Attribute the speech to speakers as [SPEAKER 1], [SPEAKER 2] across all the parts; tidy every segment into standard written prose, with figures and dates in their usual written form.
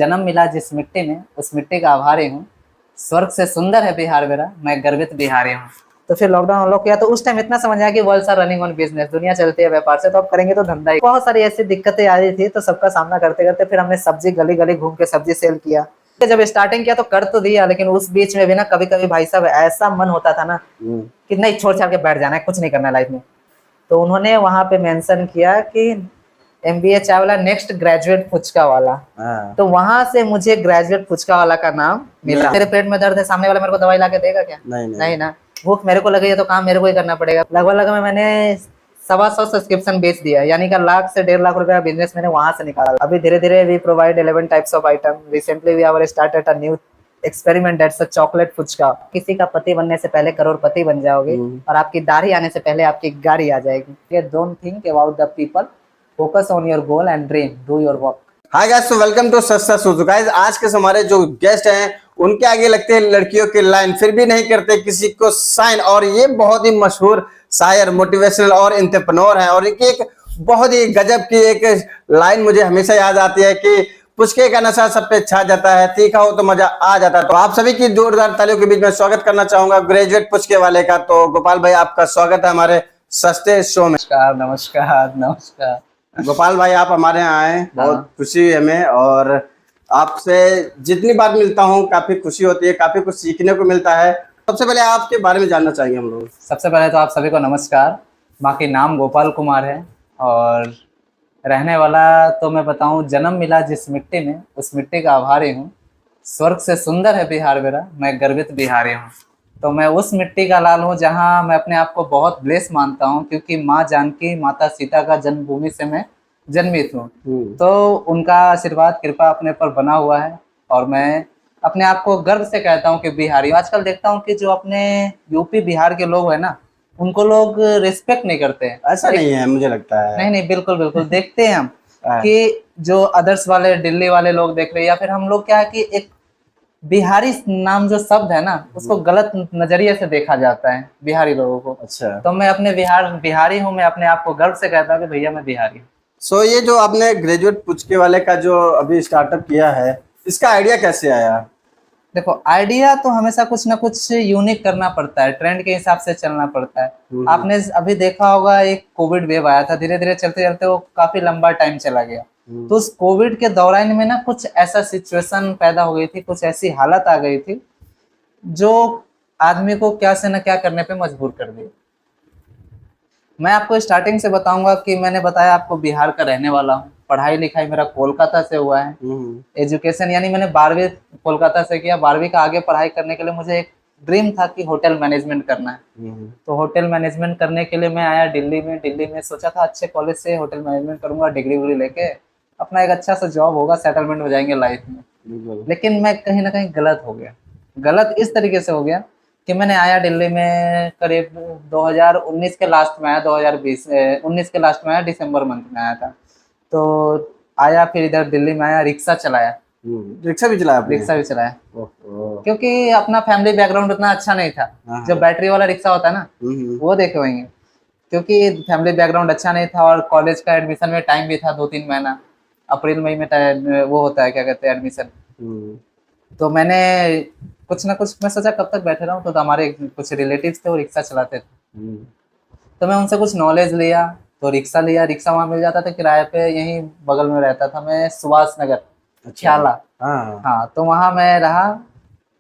[SPEAKER 1] जन्म मिला जिस मिट्टी में उस मिट्टी का आभारी हूँ। स्वर्ग से सुंदर है बिहार मेरा, मैं गर्वित बिहारी हूँ। तो फिर लॉकडाउन अनलॉक किया तो उस टाइम इतना समझ आया कि world are running on business, दुनिया चलती है व्यापार से, तो अब करेंगे तो धंधा ही। बहुत सारी ऐसी दिक्कतें आ रही थी, तो सबका सामना करते करते फिर हमने सब्जी गली गली घूम के सब्जी सेल किया। जब स्टार्टिंग किया तो कर तो दिया, लेकिन उस बीच में भी ना कभी कभी भाई साहब ऐसा मन होता था ना कि नहीं, छोड़ छाड़ के बैठ जाना है, कुछ नहीं करना लाइफ में। तो उन्होंने वहां पे मेंशन किया कि MBA चाय वाला नेक्स्ट ग्रेजुएट फुचका वाला। तो वहां से मुझे ग्रेजुएट फुचका वाला का नाम मिला। मेरे पेट में दर्द है, सामने वाला मेरे को दवाई ला के देगा क्या? नहीं ना। भूख मेरे को लगी है तो काम मेरे को ही करना पड़ेगा। लगभग मैंने 125 सब्सक्रिप्शन बेच दिया, यानी कि लाख से 1.5 लाख रुपए का बिजनेस मैंने वहां से निकाला। अभी धीरे धीरे we provide 11 types of item. Recently we have started a new experiment that's a chocolate fuchka. किसी का पति बनने से पहले करोड़पति बन जाओगे और आपकी दाढ़ी आने से पहले आपकी गाड़ी आ जाएगी। Don't think about the people, focus on your goal and dream, do your work.
[SPEAKER 2] Hi guys, तो वेलकम टू सस्ता सूत्र। गाइस, आज के हमारे जो गेस्ट हैं उनके आगे लगते हैं लड़कियों की लाइन, फिर भी नहीं करते किसी को साइन। और ये बहुत ही मशहूर शायर, मोटिवेशनल और एंटरप्रेन्योर हैं। और इनकी एक बहुत ही गजब की एक लाइन मुझे हमेशा याद आती है कि पुचके का नशा सब पे छा जाता है, तीखा हो तो मजा आ जाता है। तो आप सभी की जोरदार तालियों के बीच में स्वागत करना चाहूंगा ग्रेजुएट पुचके वाले का। तो गोपाल भाई, आपका स्वागत है हमारे सस्ते शो में।
[SPEAKER 1] नमस्कार नमस्कार नमस्कार।
[SPEAKER 2] गोपाल भाई, आप हमारे यहाँ आए, बहुत खुशी है हमें। और आपसे जितनी बार मिलता हूँ काफी खुशी होती है, काफी कुछ सीखने को मिलता है। सबसे पहले आपके बारे में जानना चाहेंगे हम लोग।
[SPEAKER 1] सबसे पहले तो आप सभी को नमस्कार। बाकी नाम गोपाल कुमार है और रहने वाला तो मैं बताऊं, जन्म मिला जिस मिट्टी में उस मिट्टी का आभारी हूँ। स्वर्ग से सुंदर है बिहार मेरा, मैं गर्वित बिहारी हूँ। तो मैं उस मिट्टी का लाल हूँ जहाँ मैं अपने आप को बहुत ब्लेस मानता हूँ, क्योंकि माँ जानकी माता सीता का जन्मभूमि से मैं जन्मित हूँ। तो उनका आशीर्वाद कृपा अपने पर बना हुआ है और मैं अपने आप को गर्व से कहता हूँ कि बिहारी। आजकल देखता हूँ कि जो अपने यूपी बिहार के लोग हैं ना, उनको लोग रिस्पेक्ट नहीं करते हैं।
[SPEAKER 2] ऐसा नहीं है, मुझे लगता है।
[SPEAKER 1] नहीं, बिल्कुल बिल्कुल देखते हैं हम कि जो अदर्स वाले दिल्ली वाले लोग देख रहे हैं, या फिर हम लोग क्या है कि एक बिहारी नाम जो शब्द है ना, उसको गलत नजरिए से देखा जाता है बिहारी लोगों को।
[SPEAKER 2] अच्छा।
[SPEAKER 1] तो मैं अपने बिहारी हूँ, मैं अपने आप को गर्व से कहता हूँ कि भैया मैं बिहारी हूँ।
[SPEAKER 2] सो ये जो आपने ग्रेजुएट पुचके वाले का जो अभी स्टार्टअप किया है, इसका आइडिया कैसे आया?
[SPEAKER 1] देखो, आइडिया तो हमेशा कुछ ना कुछ यूनिक करना पड़ता है, ट्रेंड के हिसाब से चलना पड़ता है। आपने अभी देखा होगा, एक कोविड वेव आया था, धीरे धीरे चलते चलते वो काफी लंबा टाइम चला गया। तो उस कोविड के दौरान में ना कुछ ऐसा सिचुएशन पैदा हो गई थी, कुछ ऐसी हालत आ गई थी जो आदमी को क्या से न क्या करने पे मजबूर कर दी। मैं आपको स्टार्टिंग से बताऊंगा कि मैंने बताया आपको बिहार का रहने वाला हूँ। पढ़ाई लिखाई मेरा कोलकाता से हुआ है। एजुकेशन यानी मैंने 12वीं कोलकाता से किया। 12वीं का आगे पढ़ाई करने के लिए मुझे एक ड्रीम था कि होटल मैनेजमेंट करना है। तो होटल मैनेजमेंट करने के लिए मैं आया दिल्ली में। दिल्ली में सोचा था अच्छे कॉलेज से होटल मैनेजमेंट करूंगा, डिग्री वग्री लेके अपना एक अच्छा सा जॉब होगा, सेटलमेंट हो जाएंगे लाइफ में। लेकिन मैं कहीं ना कहीं गलत हो गया। गलत इस तरीके से हो गया कि मैंने आया दिल्ली में करीब 2019 के लास्ट में आया, 19 के लास्ट में आया, दिसंबर मंथ में आया था। तो आया, फिर इधर दिल्ली में आया, रिक्शा चलाया।
[SPEAKER 2] रिक्शा भी चलाया आपने?
[SPEAKER 1] रिक्शा भी चलाया, क्योंकि अपना फैमिली बैकग्राउंड उतना अच्छा नहीं था। जो बैटरी वाला रिक्शा होता है ना, वो देखे होंगे। क्योंकि फैमिली बैकग्राउंड अच्छा नहीं था और कॉलेज का एडमिशन में टाइम भी था 2-3 महीना। अप्रैल मई में वो होता है, क्या कहते हैं, एडमिशन। तो मैंने कुछ ना कुछ, मैं सोचा कब तक बैठे रहूं। तो हमारे कुछ रिलेटिव्स थे, वो रिक्शा चलाते थे। तो मैं उनसे कुछ नॉलेज लिया, तो रिक्शा लिया। रिक्शा वहां मिल जाता था किराए पे, यहीं बगल में रहता था मैं, सुभाष नगर, ख्याला। हाँ, तो वहां मैं रहा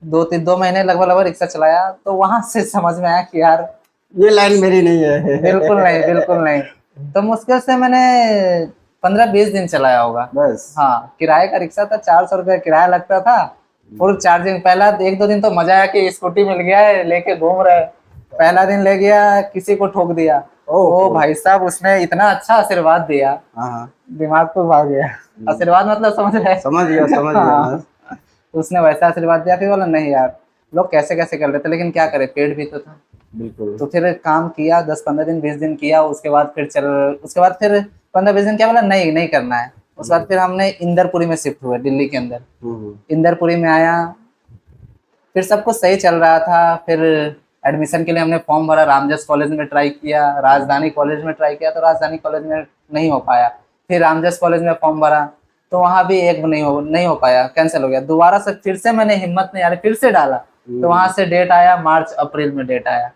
[SPEAKER 1] 2 महीने लगभग रिक्शा चलाया। तो वहां से समझ में आया कि यार
[SPEAKER 2] ये लाइन मेरी नहीं है।
[SPEAKER 1] बिल्कुल नहीं, बिल्कुल नहीं। तो मुश्किल से मैंने 15-20 दिन चलाया होगा बस। हाँ, किराए का रिक्शा था, 400 रुपये किराया लगता था। Full charging. पहला 1-2 दिन तो मजा आया कि स्कूटी मिल गया है, लेके घूम रहे। पहला दिन ले गया, किसी को ठोक दिया। ओ भाई साहब, उसने इतना अच्छा आशीर्वाद दिया, दिमाग तो भाग गया। आशीर्वाद मतलब समझ रहे?
[SPEAKER 2] समझ गया।
[SPEAKER 1] उसने वैसा आशीर्वाद दिया, फिर बोला नहीं यार, लोग कैसे कैसे कर रहे थे, लेकिन क्या करे, पेट भी तो था।
[SPEAKER 2] बिल्कुल।
[SPEAKER 1] तो फिर काम किया, 10-15 दिन 20 दिन किया। उसके बाद फिर 15-20 दिन क्या बोला, नहीं करना है। उसके बाद फिर हमने इंदरपुरी में शिफ्ट हुए, दिल्ली के अंदर। इंदरपुरी में आया, फिर सब कुछ सही चल रहा था। फिर एडमिशन के लिए हमने फॉर्म भरा, रामजस कॉलेज में ट्राई किया, राजधानी कॉलेज में ट्राई किया, तो राजधानी कॉलेज में नहीं हो पाया। फिर रामजस कॉलेज में फॉर्म भरा, तो वहां भी एक नहीं हो पाया, कैंसिल हो गया। दोबारा से फिर से मैंने हिम्मत नहीं आ रही, फिर से डाला, तो वहां से डेट आया मार्च अप्रैल में डेट आया।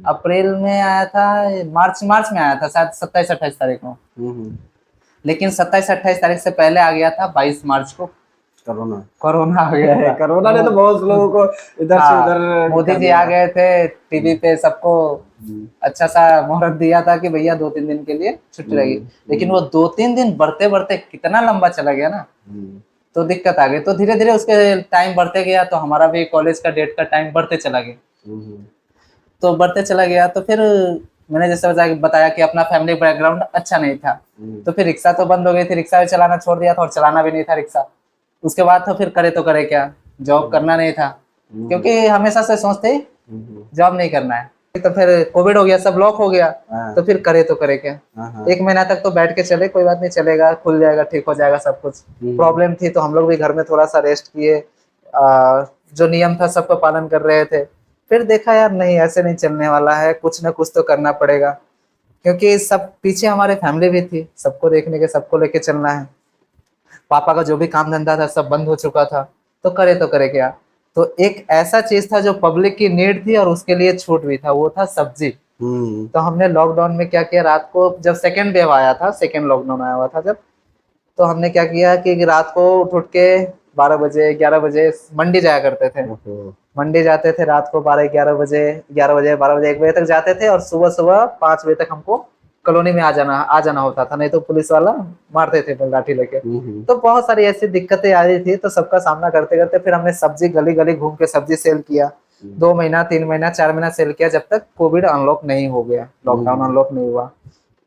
[SPEAKER 1] अप्रैल में आया था, मार्च में आया था शायद 27-28 तारीख को। लेकिन 27-28 तारीख से पहले आ गया था 22 मार्च को कोरोना आ गया था।
[SPEAKER 2] कोरोना ने तो बहुत लोगों को इधर से उधर
[SPEAKER 1] मोदी जी आ गए थे टीवी पे, सबको अच्छा सा मुहूर्त दिया था कि भैया 2-3 दिन के लिए छुट्टी रहेगी। लेकिन वो 2-3 दिन बढ़ते बढ़ते कितना लंबा चला गया ना, तो दिक्कत आ गई। तो धीरे धीरे उसके टाइम बढ़ते गया, तो हमारा भी कॉलेज का डेट का टाइम बढ़ते चला गया। तो बढ़ते चला गया, तो फिर मैंने जैसे बताया कि अपना फैमिली बैकग्राउंड अच्छा नहीं था, तो फिर रिक्शा तो बंद हो गई थी, रिक्शा भी चलाना छोड़ दिया था, और चलाना भी नहीं था रिक्शा। उसके बाद तो फिर करे तो करे क्या, जॉब करना नहीं था, क्योंकि हमेशा से सोचते जॉब नहीं करना है। तो फिर कोविड हो गया, सब लॉक हो गया, तो फिर करे तो करे क्या। 1 महीना तक तो बैठ के चले, कोई बात नहीं, चलेगा, खुल जाएगा, ठीक हो जाएगा सब कुछ। प्रॉब्लम थी तो हम लोग भी घर में थोड़ा सा रेस्ट किए, जो नियम था सबका पालन कर रहे थे। फिर देखा यार नहीं, ऐसे नहीं चलने वाला है, कुछ ना कुछ तो करना पड़ेगा, क्योंकि सब पीछे हमारे फैमिली भी थी, सबको देखने के, सबको लेके चलना है। पापा का जो भी काम धंधा था सब बंद हो चुका था, तो करे क्या। तो एक ऐसा चीज था जो पब्लिक की नीड थी और उसके लिए छूट भी था, वो था सब्जी। तो हमने लॉकडाउन में क्या किया, रात को जब सेकेंड वेव आया था, सेकेंड लॉकडाउन आया हुआ था जब, तो हमने क्या किया कि रात को उठ के 12 बजे 11 बजे मंडी जाया करते थे। मंडी जाते थे रात को 12 बजे 12 बजे 1 बजे तक जाते थे, और सुबह सुबह 5 बजे तक हमको कॉलोनी में आ जाना होता था, नहीं तो पुलिस वाला मारते थे लाठी लेके। तो बहुत सारी ऐसी दिक्कतें आ रही थी, तो सबका सामना करते करते फिर हमने सब्जी गली गली घूम के सब्जी सेल किया। 2 महीना 3 महीना 4 महीना सेल किया, जब तक कोविड अनलॉक नहीं हो गया, लॉकडाउन अनलॉक नहीं हुआ।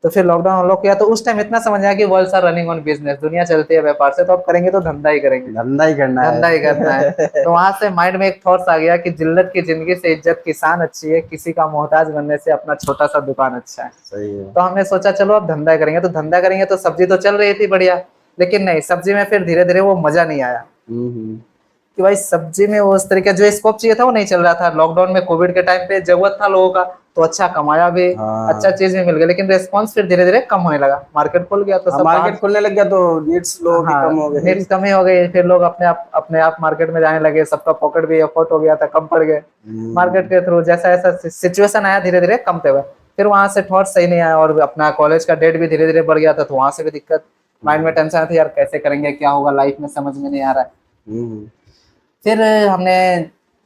[SPEAKER 1] तो फिर लॉकडाउन अनलॉक किया, तो उस टाइम इतना समझ आया कि worlds are running on business, दुनिया चलती है व्यापार से, तो अब करेंगे तो धंधा ही करेंगे,
[SPEAKER 2] धंधा ही करना है।
[SPEAKER 1] तो वहां से माइंड में एक थॉट्स आ गया कि जिल्लत की जिंदगी से इज्जत किसान अच्छी है, किसी का मोहताज बनने से अपना छोटा सा दुकान अच्छा है।
[SPEAKER 2] सही है।
[SPEAKER 1] तो हमने सोचा चलो अब धंधा करेंगे, तो धंधा करेंगे, तो सब्जी तो चल रही थी बढ़िया, लेकिन नहीं, सब्जी में फिर धीरे धीरे वो मजा नहीं आया कि भाई सब्जी में वो उस तरीके जो स्कोप चाहिए था वो नहीं चल रहा था। लॉकडाउन में कोविड के टाइम पे जरूरत था लोगों का, तो अच्छा कमाया भी, अच्छा चीज भी मिल गया, लेकिन रेस्पॉन्स फिर धीरे धीरे कम होने लगा। मार्केट खुल गया तो सब
[SPEAKER 2] मार्केट खुलने लग गया, तो नीड्स लोगों की कम हो गई,
[SPEAKER 1] नीड्स कम ही हो गई, फिर लोग अपने आप मार्केट में जाने लगे, सबका पॉकेट भी एफोर्ट हो गया था, कम पड़ गए मार्केट के थ्रू। जैसा ऐसा सिचुएशन आया धीरे धीरे कमते हुए, फिर वहां से थॉट सही नहीं आया, और अपना कॉलेज का डेट भी धीरे धीरे बढ़ गया था, तो वहां से भी दिक्कत, माइंड में टेंशन थी यार कैसे करेंगे, क्या होगा लाइफ में, समझ में नहीं आ रहा है। फिर हमने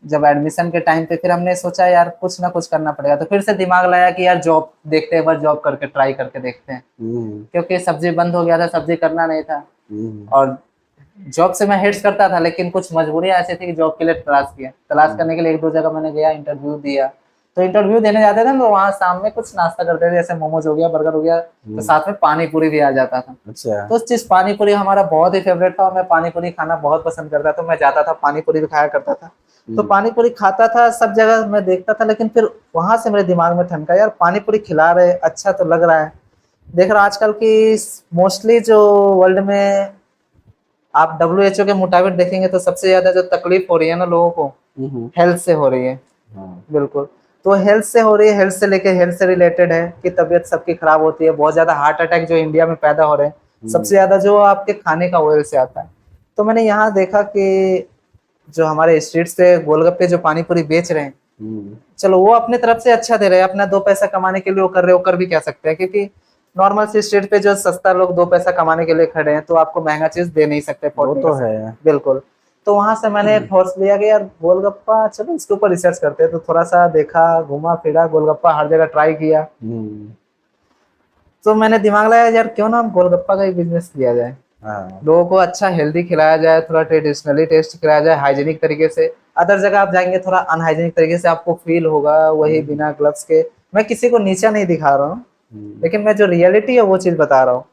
[SPEAKER 1] जब एडमिशन के टाइम पे फिर हमने सोचा यार कुछ ना कुछ करना पड़ेगा, तो फिर से दिमाग लाया कि यार जॉब देखते हैं, एक बार जॉब करके ट्राई करके देखते हैं, क्योंकि सब्जी बंद हो गया था, सब्जी करना नहीं था, और जॉब से मैं हेड्स करता था, लेकिन कुछ मजबूरियां ऐसी थी कि जॉब के लिए तलाश करने के लिए 1-2 जगह मैंने गया, इंटरव्यू दिया। तो इंटरव्यू देने जाते थे तो वहाँ शाम में कुछ नाश्ता करते थे, जैसे मोमोज हो गया, बर्गर हो गया, तो साथ में पानी पूरी भी आ जाता था।
[SPEAKER 2] अच्छा।
[SPEAKER 1] तो उस चीज पानी पूरी हमारा बहुत ही फेवरेट था, और मैं पानी पूरी खाना बहुत पसंद करता था, तो मैं जाता था पानी पूरी भी खाया करता था। तो पानी पूरी खाता था, सब जगह मैं देखता था, लेकिन फिर वहां से मेरे दिमाग में ठनका यार पानी पूरी खिला रहे, अच्छा तो लग रहा है। देख रहा आजकल की मोस्टली जो वर्ल्ड में आप WHO के मुताबिक देखेंगे तो सबसे ज्यादा जो तकलीफ हो रही है ना लोगों को, हेल्थ से हो रही है। बिल्कुल, तो हेल्थ से हो रही है, हेल्थ से लेके हेल्थ से रिलेटेड है कि तबीयत सबकी खराब होती है, बहुत ज्यादा हार्ट अटैक जो इंडिया में पैदा हो रहे हैं, सबसे ज्यादा जो आपके खाने का ऑयल से आता है। तो मैंने यहाँ देखा कि जो हमारे स्ट्रीट से गोलगप्पे जो पानी पूरी बेच रहे हैं, चलो वो अपने तरफ से अच्छा दे रहे हैं, अपना 2 पैसा कमाने के लिए वो कर रहे हो, कर भी क्या सकते हैं, क्योंकि नॉर्मल सी स्ट्रीट पे जो सस्ता लोग 2 पैसा कमाने के लिए खड़े हैं, तो आपको महंगा चीज दे नहीं सकते,
[SPEAKER 2] वो तो है।
[SPEAKER 1] बिल्कुल। तो वहां से मैंने फोर्स लिया कि यार गोलगप्पा, चलो इसके ऊपर रिसर्च करते हैं, तो थोड़ा सा देखा, घूमा फिरा, गोलगप्पा हर जगह ट्राई किया। तो मैंने दिमाग लगाया यार क्यों ना हम गोलगप्पा का ही बिजनेस किया जाए, लोगों को अच्छा हेल्दी खिलाया जाए, थोड़ा ट्रेडिशनली टेस्ट खिलाया जाए, हाइजीनिक तरीके से। अदर जगह आप जाएंगे थोड़ा अनहाइजीनिक तरीके से आपको फील होगा, वही बिना ग्लव्स के। मैं किसी को नीचा नहीं दिखा रहा हूँ, लेकिन मैं जो रियलिटी है वो चीज बता रहा हूँ।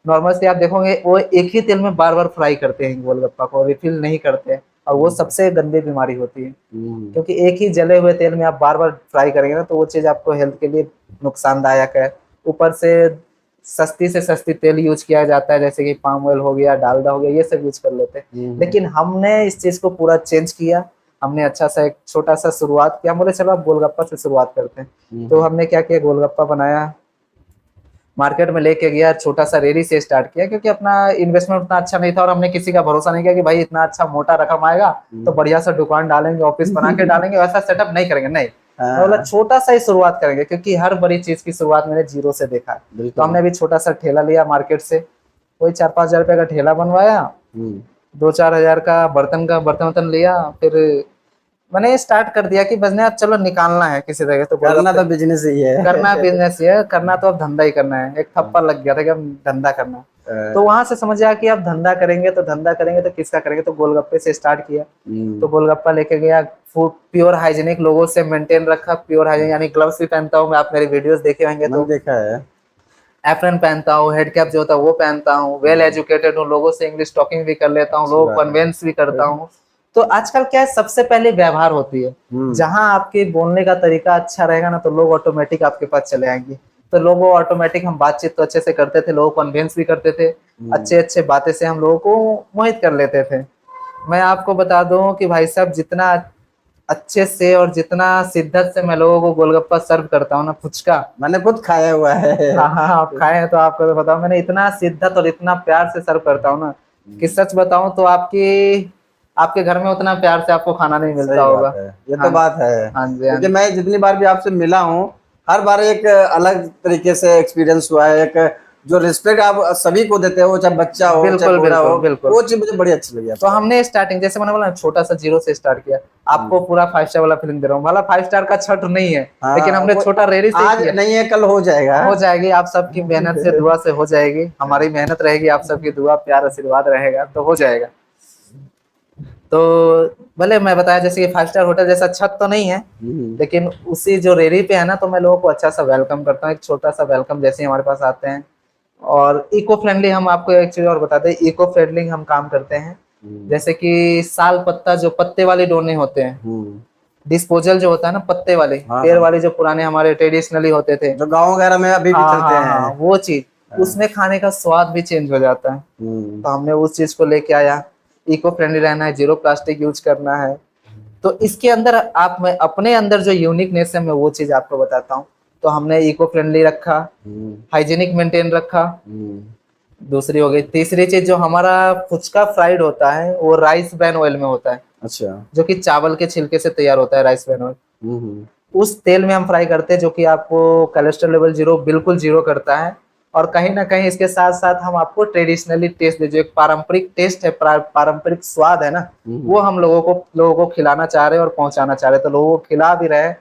[SPEAKER 1] नॉर्मल से आप देखोगे वो एक ही तेल में बार बार फ्राई करते हैं गोलगप्पा को, रिफिल नहीं करते, और वो सबसे गंदी बीमारी होती है, क्योंकि एक ही जले हुए तेल में आप बार बार फ्राई करेंगे ना, तो वो चीज आपको हेल्थ के लिए नुकसानदायक है। ऊपर से सस्ती से सस्ती तेल यूज किया जाता है, जैसे कि पाम ऑयल हो गया, डालडा हो गया, ये सब यूज कर लेते हैं। लेकिन हमने इस चीज को पूरा चेंज किया, हमने अच्छा सा एक छोटा सा शुरुआत किया, बोले चलो आप गोलगप्पा से शुरुआत करते हैं। तो हमने क्या किया, गोलगप्पा बनाया, मार्केट में लेके गया, छोटा सा रेडी से स्टार्ट किया, क्योंकि अपना इन्वेस्टमेंट उतना अच्छा नहीं था और हमने किसी का भरोसा नहीं किया कि भाई इतना अच्छा मोटा रकम आएगा तो बढ़िया सा दुकान डालेंगे, ऑफिस बना के डालेंगे, वैसा सेटअप नहीं करेंगे। नहीं, मैं बोला छोटा सा ही शुरुआत करेंगे, क्योंकि हर बड़ी चीज की शुरुआत मैंने जीरो से देखा है। तो हमने भी छोटा सा ठेला लिया मार्केट से, वही 4-5 हजार रुपए का ठेला बनवाया, 2-4 हजार का बर्तन लिया, फिर मैंने स्टार्ट कर दिया कि बस यार चलो निकालना है किसी तरह। तो
[SPEAKER 2] करना तो बिजनेस ही है,
[SPEAKER 1] करना बिजनेस ही है, करना तो अब धंधा ही करना है। एक थप्पा लग गया था कि अब धंधा करना है। तो वहां से समझ आया कि अब धंधा करेंगे तो किसका करेंगे, तो गोलगप्पे से स्टार्ट किया। तो गोलगप्पा लेके गया, फूड प्योर हाइजीनिक लोगों से मेंटेन रखा, प्योर हाइजीनिक, यानी ग्लव्स भी पहनता हूँ मैं, आप मेरे वीडियोस देखे होंगे तो
[SPEAKER 2] देखा है,
[SPEAKER 1] एप्रन पहनता हूँ, हेड कैप जो होता है वो पहनता हूँ, वेल एजुकेटेड हूँ, लोगों से इंग्लिश टॉकिंग भी कर लेता हूँ, लोगों को कन्वेंस भी करता हूँ। तो आजकल क्या है, सबसे पहले व्यवहार होती है। जहां आपके बोलने का तरीका अच्छा रहेगा ना, तो लोग ऑटोमेटिक आपके पास चले आएंगे। तो लोगों ऑटोमेटिक, हम बातचीत तो अच्छे से करते थे, लोगों को कन्वेंस भी करते थे, अच्छे अच्छे बातें से हम लोगों को मोहित कर लेते थे। मैं आपको बता दूं कि भाई साहब, जितना अच्छे से और जितना शिद्दत से मैं लोगों को गोलगप्पा सर्व करता हूँ ना, फुचका,
[SPEAKER 2] मैंने खुद खाया हुआ है।
[SPEAKER 1] हाँ हाँ, आप खाए हैं तो आपको तो बताओ, मैंने इतना शिद्दत और इतना प्यार से सर्व करता हूँ ना कि सच बताऊं तो आपके घर में उतना प्यार से आपको खाना नहीं मिलता होगा।
[SPEAKER 2] ये तो बात है।
[SPEAKER 1] हाँ जी,
[SPEAKER 2] क्योंकि मैं जितनी बार भी आपसे मिला हूँ, हर बार एक अलग तरीके से एक्सपीरियंस हुआ है। एक जो रिस्पेक्ट आप सभी को देते हो, चाहे बच्चा हो चाहे बूढ़ा हो, वो चीज मुझे बड़ी अच्छी लगी।
[SPEAKER 1] तो हमने स्टार्टिंग, जैसे मैंने बोला, छोटा सा जीरो से स्टार्ट किया। आपको पूरा 5 स्टार वाला फीलिंग दे रहा हूँ, भला 5 स्टार का छठ नहीं है, लेकिन हमने छोटा रेडी से
[SPEAKER 2] आज नहीं है कल हो जाएगा,
[SPEAKER 1] हो जाएगी। आप सबकी मेहनत से, दुआ से हो जाएगी, हमारी मेहनत रहेगी, आप सबकी दुआ प्यार आशीर्वाद रहेगा तो हो जाएगा। तो भले मैं बताया जैसे कि 5 स्टार होटल जैसा छत तो नहीं है, लेकिन उसी जो रेडी पे है ना, तो मैं लोगों को अच्छा सा वेलकम करता हूँ, एक छोटा सा वेलकम जैसे ही हमारे पास आते हैं। और इको फ्रेंडली, हम आपको एक चीज और बताते हैं, इको फ्रेंडली हम काम करते हैं। जैसे कि साल पत्ता, जो पत्ते वाले डोने होते हैं, डिस्पोजल जो होता है ना पत्ते वाले, पेड़ वाले, जो पुराने हमारे ट्रेडिशनली होते थे,
[SPEAKER 2] जो गाँव वगैरह में अभी भी चलते हैं,
[SPEAKER 1] वो चीज, उसमें खाने का स्वाद भी चेंज हो जाता है। तो हमने उस चीज को लेके आया, इको फ्रेंडली रहना है, जीरो प्लास्टिक यूज करना है। तो इसके अंदर आप, मैं अपने अंदर जो यूनिकनेस है, मैं वो चीज आपको बताता हूँ। तो हमने इको फ्रेंडली रखा, हाइजीनिक मेंटेन रखा, दूसरी हो गई। तीसरी चीज, जो हमारा फुचका फ्राइड होता है वो राइस ब्रैन ऑयल में होता है।
[SPEAKER 2] अच्छा,
[SPEAKER 1] जो कि चावल के छिलके से तैयार होता है, राइस ब्रैन ऑयल। उस तेल में हम फ्राई करते हैं, जो कि आपको कोलेस्ट्रॉल लेवल बिल्कुल जीरो करता है। और कहीं ना कहीं इसके साथ साथ हम आपको ट्रेडिशनली टेस्ट दे, जो एक पारंपरिक टेस्ट है, पारंपरिक स्वाद है ना, वो हम लोगों को खिलाना चाह रहे हैं और पहुंचाना चाह रहे हैं। तो लोगों को खिला भी रहे।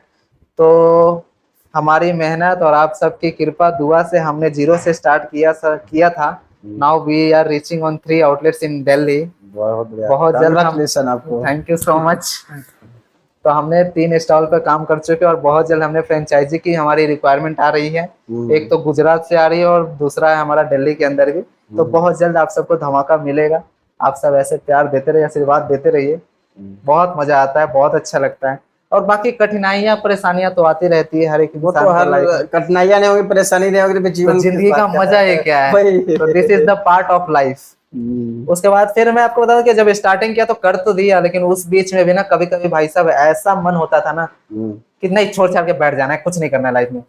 [SPEAKER 1] तो हमारी मेहनत और आप सबकी कृपा दुआ से हमने जीरो से स्टार्ट किया था। Now we are reaching on 3 outlets in Delhi. बहुत जल्द हम,
[SPEAKER 2] आपको,
[SPEAKER 1] थैंक यू सो मच। तो हमने 3 स्टॉल पर काम कर चुके हैं और बहुत जल्द हमने फ्रेंचाइजी की हमारी रिक्वायरमेंट आ रही है। एक तो गुजरात से आ रही है और दूसरा है हमारा दिल्ली के अंदर भी। तो बहुत जल्द आप सबको धमाका मिलेगा। आप सब ऐसे प्यार देते रहिए, आशीर्वाद देते रहिए, बहुत मजा आता है, बहुत अच्छा लगता है। और बाकी कठिनाइयां परेशानियां तो आती रहती है हर एक इंसान
[SPEAKER 2] को लाइफ में। कठिनाइयां नहीं होगी, परेशानी नहीं होगी, तो जीवन
[SPEAKER 1] जिंदगी का मजा ही क्या है। तो this is the part of life. उसके बाद फिर मैं आपको बता दूं कि जब स्टार्टिंग किया तो कर तो दिया, लेकिन उस बीच में भी ना कभी कभी भाई साहब ऐसा मन होता था ना कि नहीं, छोड़ छाड़ के बैठ जाना है, कुछ नहीं करना है लाइफ में।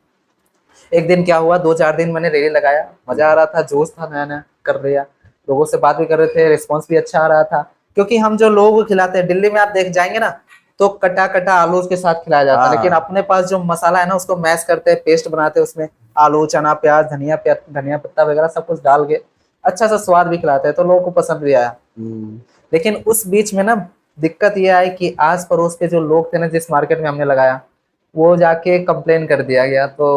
[SPEAKER 1] एक दिन क्या हुआ, 2-4 दिन मैंने रेडी लगाया, मजा आ रहा था, जोश था, नया नया कर लिया, लोगों से बात भी कर रहे थे, रिस्पॉन्स भी अच्छा आ रहा था। क्योंकि हम जो लोगों को खिलाते हैं, दिल्ली में आप देख जाएंगे ना तो कटा कटा आलू उसके साथ खिलाया जाता है, लेकिन अपने पास जो मसाला है ना, उसको मैश करते हैं, पेस्ट बनाते हैं, उसमें आलू, चना, प्याज, धनिया पत्ता वगैरह सब कुछ डाल के अच्छा सा स्वाद भी खिलाते हैं, तो लोगों को पसंद भी आया। लेकिन उस बीच में ना दिक्कत ये आई कि आस पड़ोस के जो लोग थे ना, जिस मार्केट में हमने लगाया, वो जाके कंप्लेन कर दिया गया। तो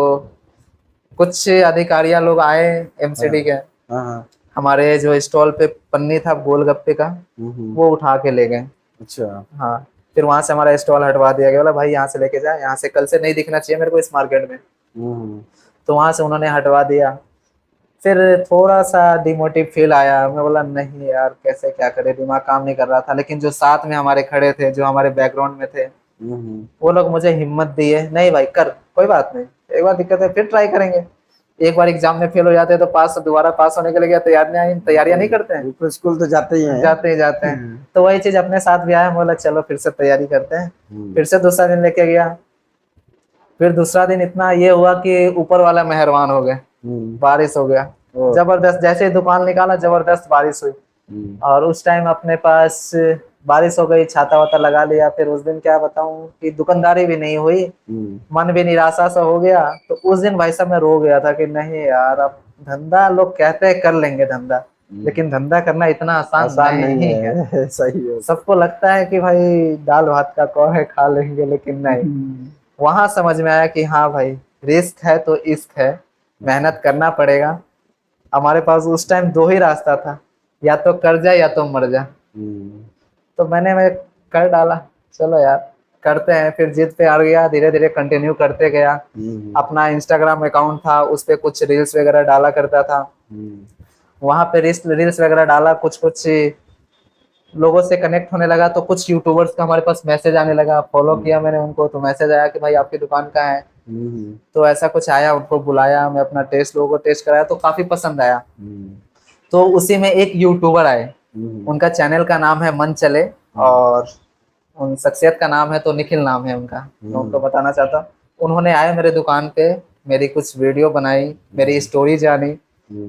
[SPEAKER 1] कुछ अधिकारियां लोग आए एमसीडी के, हमारे जो स्टॉल पे पन्नी था गोलगप्पे का, वो उठा के ले गए।
[SPEAKER 2] अच्छा,
[SPEAKER 1] हाँ, फिर वहां से हमारा स्टॉल हटवा दिया गया, बोला भाई यहाँ से लेके जाए, यहाँ से कल से नहीं दिखना चाहिए मेरे को इस मार्केट में। तो वहां से उन्होंने हटवा दिया। फिर थोड़ा सा डिमोटिव फील आया, मैं बोला नहीं यार, कैसे क्या करे, दिमाग काम नहीं कर रहा था। लेकिन जो साथ में हमारे खड़े थे, जो हमारे बैकग्राउंड में थे, वो लोग मुझे हिम्मत दिए, नहीं भाई कर, कोई बात नहीं, एक बार दिक्कत है फिर ट्राई करेंगे। एक बार एग्जाम में फेल हो जाते हैं तो दोबारा पास होने के लिए तैयारियां नहीं करते हैं,
[SPEAKER 2] स्कूल तो जाते ही हैं,
[SPEAKER 1] जाते हैं। तो वही चीज अपने साथ भी आया, बोला चलो फिर से तैयारी करते हैं। फिर से दूसरा दिन लेके गया। फिर दूसरा दिन इतना ये हुआ कि ऊपर वाला मेहरबान हो गए, बारिश हो गया
[SPEAKER 2] ओ।
[SPEAKER 1] जबरदस्त। जैसे ही दुकान निकाला जबरदस्त बारिश हुई, और उस टाइम अपने पास बारिश हो गई, छाता वाता लगा लिया। फिर उस दिन क्या बताऊं कि दुकानदारी भी नहीं हुई, मन भी निराशा सा हो गया। तो उस दिन भाई साहब मैं रो गया था कि नहीं यार, अब धंधा लोग कहते हैं कर लेंगे धंधा, लेकिन धंधा करना इतना आसान नहीं है।
[SPEAKER 2] सही है।
[SPEAKER 1] सबको लगता है कि भाई दाल भात का कौन है, खा लेंगे, लेकिन नहीं। वहां समझ में आया कि हाँ भाई, रिस्क है तो इश्क है, मेहनत करना पड़ेगा। हमारे पास उस टाइम दो ही रास्ता था, या तो कर जा या तो मर जा। तो मैं कर डाला, चलो यार करते हैं। फिर जिद पे अड़ गया, धीरे धीरे कंटिन्यू करते गया। अपना इंस्टाग्राम अकाउंट था, उस पे कुछ रील्स वगैरह डाला करता था। वहां पे रील्स वगैरह डाला, कुछ कुछ लोगों से कनेक्ट होने लगा। तो कुछ यूट्यूबर्स का हमारे पास मैसेज आने लगा, फॉलो किया मैंने उनको, तो मैसेज आया कि भाई आपकी दुकान कहाँ है। तो ऐसा कुछ आया, उनको बुलाया, मैं अपना टेस्ट, लोगों को टेस्ट कराया, तो काफी पसंद आया। तो उसी में एक यूट्यूबर आए, उनका चैनल का नाम है मन चले, और उन शख्सियत का नाम है तो निखिल नाम है उनका, मैं उनको बताना चाहता हूँ। उन्होंने आए मेरे दुकान पे, मेरी कुछ वीडियो बनाई, मेरी स्टोरी जानी।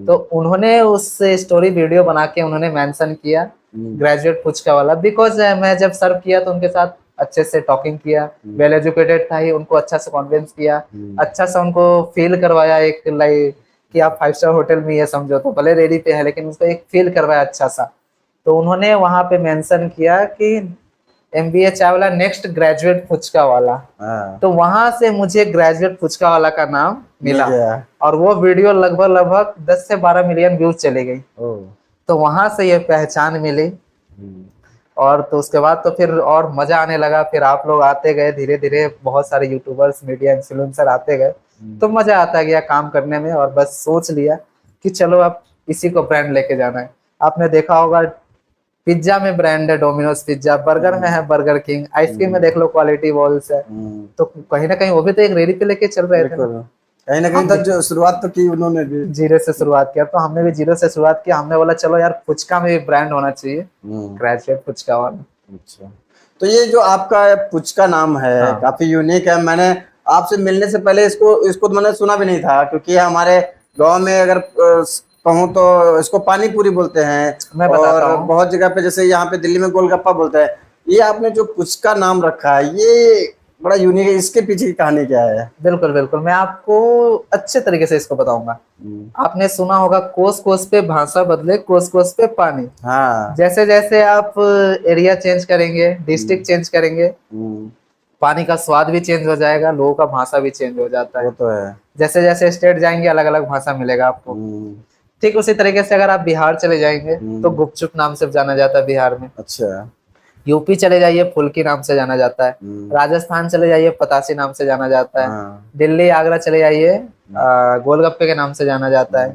[SPEAKER 1] तो उन्होंने उस स्टोरी वीडियो बना के उन्होंने मेंशन किया ग्रेजुएट फुचका वाला, बिकॉज मैं जब सर्व किया तो उनके साथ अच्छे से टॉकिंग किया, वेल एजुकेटेड था ही, उनको अच्छा से कॉन्विंस किया, अच्छा सा उनको फील करवाया, एक लाइक कि आप 5 स्टार होटल में ये समझो, तो भले रेडी पे है लेकिन उसको एक फील करवाया अच्छा सा। तो उन्होंने वहां पे मेंशन किया कि MBA चाय वाला नेक्स्ट ग्रेजुएट फुचका वाला। तो वहां से मुझे ग्रेजुएट फुचका वाला का नाम मिला, और वो वीडियो लगभग 10 से 12 मिलियन व्यूज चली गई। तो वहां से ये पहचान मिली। और तो उसके बाद तो फिर और मजा आने लगा। फिर आप लोग आते गए, धीरे धीरे बहुत सारे यूट्यूबर्स, मीडिया इन्फ्लुएंसर आते गए, तो मजा आता गया काम करने में। और बस सोच लिया कि चलो अब इसी को ब्रांड लेके जाना है। आपने देखा होगा पिज्जा में ब्रांड है डोमिनोज पिज्जा, बर्गर में है बर्गर किंग, आइसक्रीम में देख लो क्वालिटी वॉल्स है। तो कहीं ना कहीं वो भी तो एक रेडी पे लेके चल रहे थे,
[SPEAKER 2] कहीं ना कहीं तो जो शुरुआत तो की उन्होंने भी,
[SPEAKER 1] जीरो से शुरुआत किया। तो हमने भी जीरो से शुरुआत किया। हमने बोला चलो यार फुचका में भी ब्रांड होना चाहिए, ग्रेजुएट फुचका वाला।
[SPEAKER 2] अच्छा, तो ये जो आपका पुचका नाम है,
[SPEAKER 1] हाँ।
[SPEAKER 2] काफी यूनिक है। मैंने आपसे मिलने से पहले इसको तो मैंने सुना भी नहीं था, क्योंकि हमारे गांव में अगर कहूँ तो इसको पानी पूरी बोलते हैं,
[SPEAKER 1] मैं बताता
[SPEAKER 2] और
[SPEAKER 1] हूँ।
[SPEAKER 2] बहुत जगह पे जैसे यहाँ पे दिल्ली में गोलगप्पा बोलते हैं। ये आपने जो पुचका नाम रखा है ये बड़ा यूनिक है, इसके पीछे की कहानी क्या है?
[SPEAKER 1] बिल्कुल बिल्कुल, मैं आपको अच्छे तरीके से इसको बताऊंगा। आपने सुना होगा कोस कोस पे भाषा बदले, कोस कोस पे पानी।
[SPEAKER 2] हाँ।
[SPEAKER 1] जैसे जैसे आप एरिया चेंज करेंगे, डिस्ट्रिक्ट चेंज करेंगे, पानी का स्वाद भी चेंज हो जाएगा, लोगों का भाषा भी चेंज हो जाता है।
[SPEAKER 2] वो तो है।
[SPEAKER 1] जैसे जैसे स्टेट जाएंगे अलग अलग भाषा मिलेगा आपको। ठीक उसी तरीके से अगर आप बिहार चले जाएंगे तो गुपचुप नाम से जाना जाता है बिहार में।
[SPEAKER 2] अच्छा।
[SPEAKER 1] यूपी चले जाइए फुल्की नाम से जाना जाता है। राजस्थान चले जाइए पतासी नाम से जाना जाता है। दिल्ली आगरा चले जाइए गोलगप्पे के नाम से जाना जाता है।